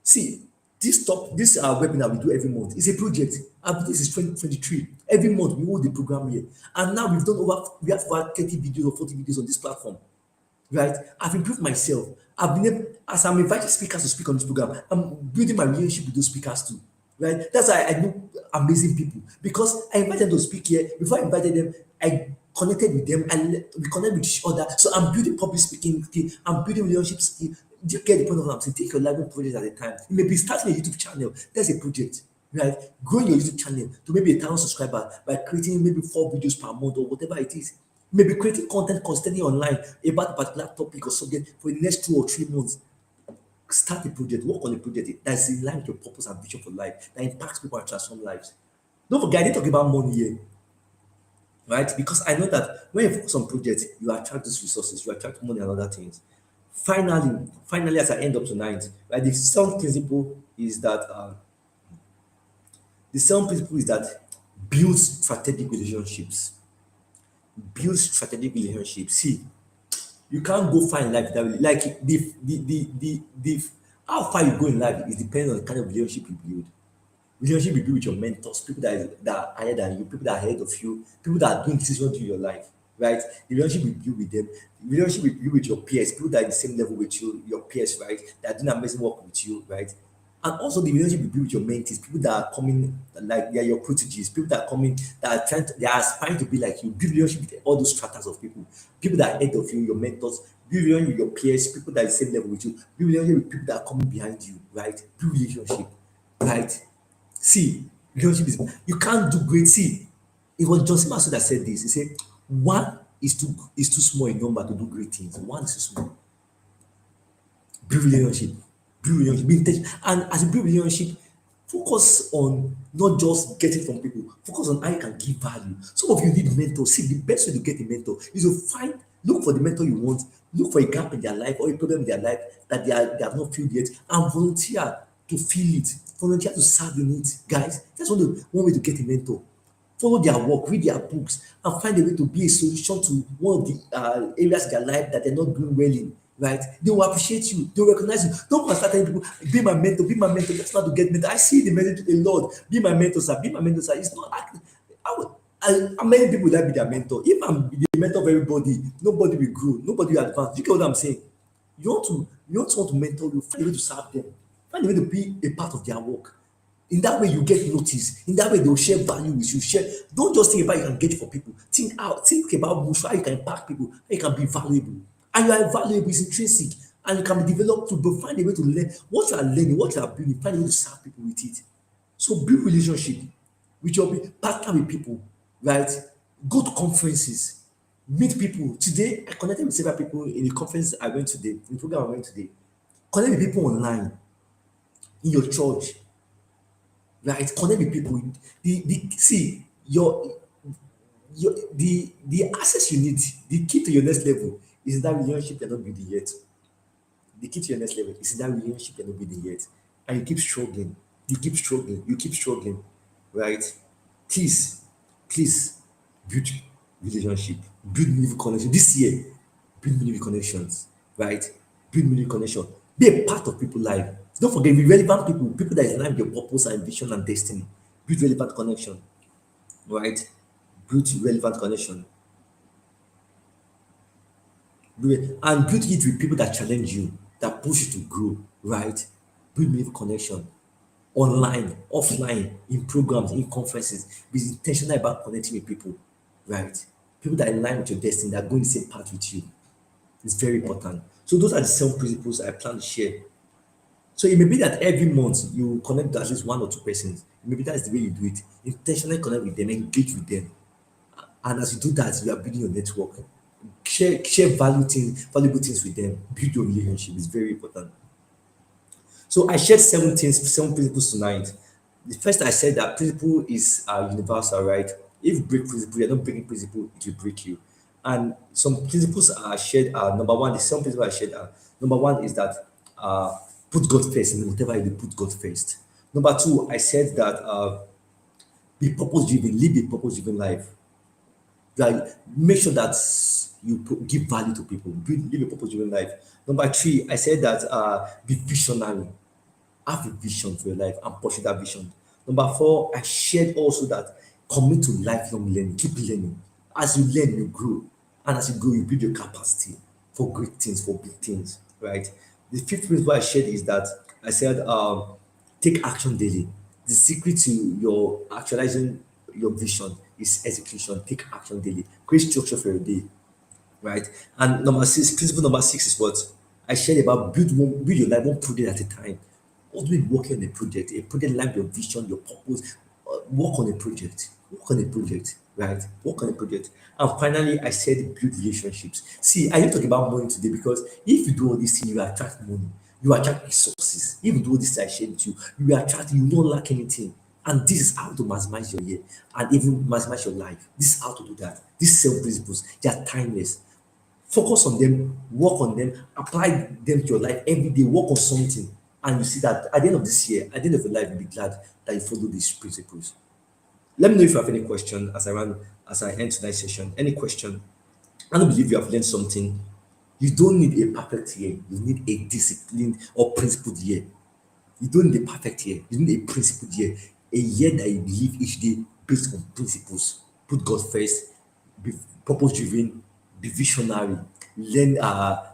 See, this webinar we do every month is a project. And this is 2023. Every month we hold the program here. And now we have over 30 videos or 40 videos on this platform. Right? I've improved myself. I've been able, as I'm inviting speakers to speak on this program, I'm building my relationship with those speakers too. right? That's why I know amazing people because I invited them to speak here. Before I invited them, I connected with them and we connect with each other. So I'm building public speaking skill, I'm building relationship skill. Do you get the point of what I'm saying? Take your life project at a time. You may be starting a YouTube channel. That's a project, right? Growing your YouTube channel to maybe 1,000 subscribers by creating maybe 4 videos per month or whatever it is. Maybe creating content constantly online about a particular topic or subject for the next 2 or 3 months. Start a project, work on a project that's in line with your purpose and vision for life, that impacts people and transform lives. Don't forget, I didn't talk about money here, right? Because I know that when you focus on projects, you attract these resources, you attract money and other things. Finally, as I end up tonight, right, the sound principle is that build strategic relationships. Build strategic relationships. See, you can't go far in life that way. Like the how far you go in life is depending on the kind of relationship you build. Relationship you build with your mentors, people that are higher than you, people that are ahead of you, people that are doing decisions in your life, right? The relationship you build with them, the relationship you build with your peers, people that are at the same level with you, your peers, right? That are doing amazing work with you, right? And also the relationship you build with your mentees, people that are coming, like they are your proteges, people that are coming, that are trying to, they are aspiring to be like you. Build relationship with all those stratas of people, people that are ahead of you, your mentors. Build relationship with your peers, people that are the same level with you. Build relationship with people that are coming behind you, right? Build relationship, right? See, relationship is you can't do great. See, it was John Maso that said this. He said, one is too small in number to do great things. One is too small. Build relationship, build relationship, be intentional. And as you build relationship, focus on not just getting from people, focus on how you can give value. Some of you need mentors. See, the best way to get a mentor is to look for the mentor you want, look for a gap in their life or a problem in their life that they have not filled yet, and volunteer to fill it, volunteer to serve in it. Guys, that's one way to get a mentor. Follow their work, read their books, and find a way to be a solution to one of the areas in their life that they're not doing well in. Right? They will appreciate you, they will recognize you. Don't go and start telling people, be my mentor, be my mentor. That's not to get mentor. I see the message a lot. Be my mentor, sir. Be my mentor, sir. It's not like how many people would like be their mentor? If I'm the mentor of everybody, nobody will grow, nobody will advance. You get what I'm saying? You want to mentor you, find a way to serve them, find a way to be a part of their work. In that way, you get noticed. In that way, they'll share value with you. Share. Don't just think about you can get for people. Think about how you can impact people, how you can be valuable. And you are valuable, it's intrinsic, and you can be developed to but find a way to learn what you are learning, what you are building, find a way to serve people with it. So build relationship with your partner with people, right? Go to conferences, meet people. Today, I connected with several people in the conference I went today, in the program I went today. Connect with people online, in your church, right? Connect with people. The see the access you need, the key to your next level is that relationship you're not building yet. The key to your next level is that relationship you're not building yet. And you keep struggling. You keep struggling, right? Please, please build relationship, build meaningful connection. This year, build meaningful connections, right? Build meaningful connection. Be a part of people's life. Don't forget, be relevant people, people that align with your purpose and vision and destiny. Build relevant connection, right? Build relevant connection. And build it with people that challenge you, that push you to grow, right? Build meaningful connection online, offline, in programs, in conferences. Be intentional about connecting with people, right? People that align with your destiny, that are going the same path with you. It's very important. So those are the 7 principles I plan to share. So it may be that every month you connect to at least 1 or 2 persons. Maybe that's the way you do it. Intentionally connect with them, engage with them. And as you do that, you are building your network. Share valuable things with them. Build your relationship. It's very important. So I shared 7 principles tonight. The first I said that principle is universal, right? If you break principle, you're not breaking principle, it will break you. And some principles are shared. Number one, the 7 principles I shared are number one is that put God first in whatever you do, put God first. Number two, I said that be purpose driven, live a purpose driven life. Like make sure that give value to people, live a purpose driven life. Number three, I said that be visionary, have a vision for your life and pursue that vision. Number four, I shared also that commit to lifelong learning, keep learning. As you learn, you grow. And as you grow, you build your capacity for great things, for big things, right? The fifth principle I shared is that I said take action daily. The secret to your actualizing your vision is execution. Take action daily. Create structure for your day, right? And number six, principle number six is what I shared about build your life one project at a time. What do you mean working on a project? A project like your vision, your purpose. Work on a project. Work on a project, right? Work on a project. And finally, I said build relationships. See, I didn't talk about money today because if you do all these things, you attract money, you attract resources. If you do all this I shared with you, you attract, you don't lack anything. And this is how to maximize your year and even maximize your life. This is how to do that. These seven principles, they are timeless. Focus on them, work on them, apply them to your life every day, work on something. And you see that at the end of this year, at the end of your life, you'll be glad that you follow these principles. Let me know if you have any question as I end tonight's session. Any question? I don't believe you have learned something. You don't need a perfect year. You need a disciplined or principled year. You don't need a perfect year. You need a principled year. A year that you live each day based on principles. Put God first. Be purpose driven. Be visionary. Learn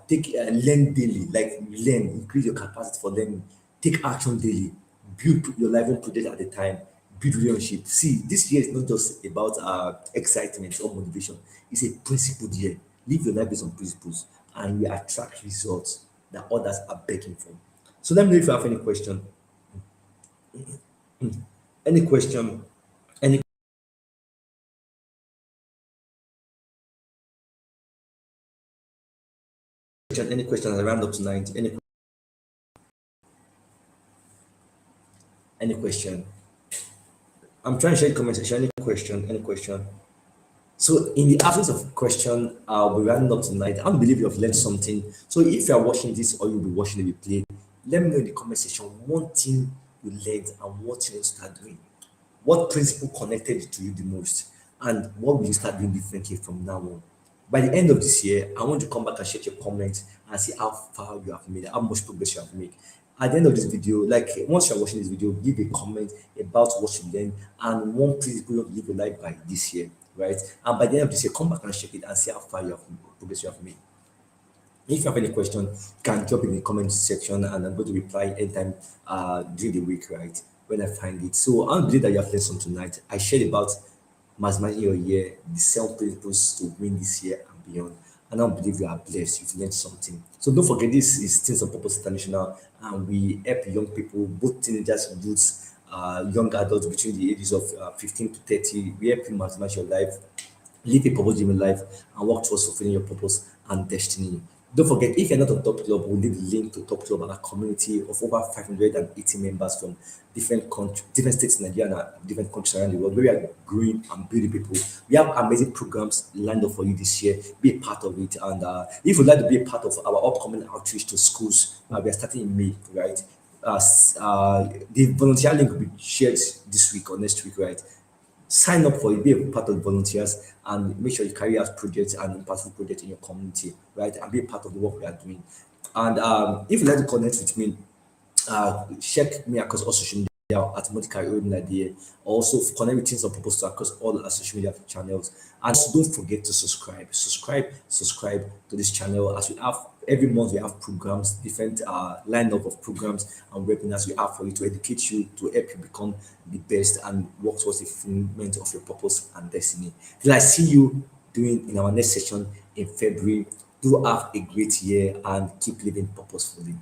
daily. Like learn, increase your capacity for learning. Take action daily. Build your life one project at a time. Build relationship. See, this year is not just about excitement or motivation. It's a principled year. Live your life based on principles, and you attract results that others are begging for. So let me know if you have any question. Any question? Any question? Any question as I round up tonight? Any question? I'm trying to share the comment section. Any question? Any question? So, in the absence of question, I'll be rounding up tonight. I believe you have learned something. So, if you are watching this or you'll be watching the replay, let me know in the comment section one thing you learned and what you want to start doing. What principle connected to you the most, and what will you start doing differently from now on? By the end of this year, I want you to come back and share your comments and see how far you have made, how much progress you have made. At the end of this video, like once you're watching this video, give a comment about what you learned and one principle you want to live your life by this year, right? And by the end of this year, come back and check it and see how far you have progress you have made. If you have any question, you can drop in the comment section and I'm going to reply anytime during the week, right? When I find it. So I believe that you have learned something tonight. I shared about maximizing your year, the self principles to win this year and beyond. And I believe you are blessed. You've learned something. So don't forget, this is Things of Purpose International, and we help young people, both teenagers, youths, young adults between the ages of 15 to 30. We help you maximize your life, live a purpose-driven life, and work towards fulfilling your purpose and destiny. Don't forget, if you're not on Top Club, we'll leave the link to Top Club and a community of over 580 members from different countries, different states in Nigeria and different countries around the world, where we are growing and building people. We have amazing programs lined up for you this year. Be a part of it. And if you'd like to be a part of our upcoming outreach to schools, we are starting in May, right? The volunteer link will be shared this week or next week, right? Sign up for it, be a part of the volunteers, and make sure you carry out projects and impactful projects in your community, right? And be a part of the work we are doing. And if you'd like to connect with me, check me across all social media at Mordecai Orimiladeye. Also connect with Things of Purpose to across all our social media channels. And also don't forget to subscribe to this channel, as we have every month we have programs, different lineup of programs and webinars we have for you to educate you, to help you become the best and work towards the fulfillment of your purpose and destiny. Till I see you doing in our next session in February. Do have a great year and keep living purposefully.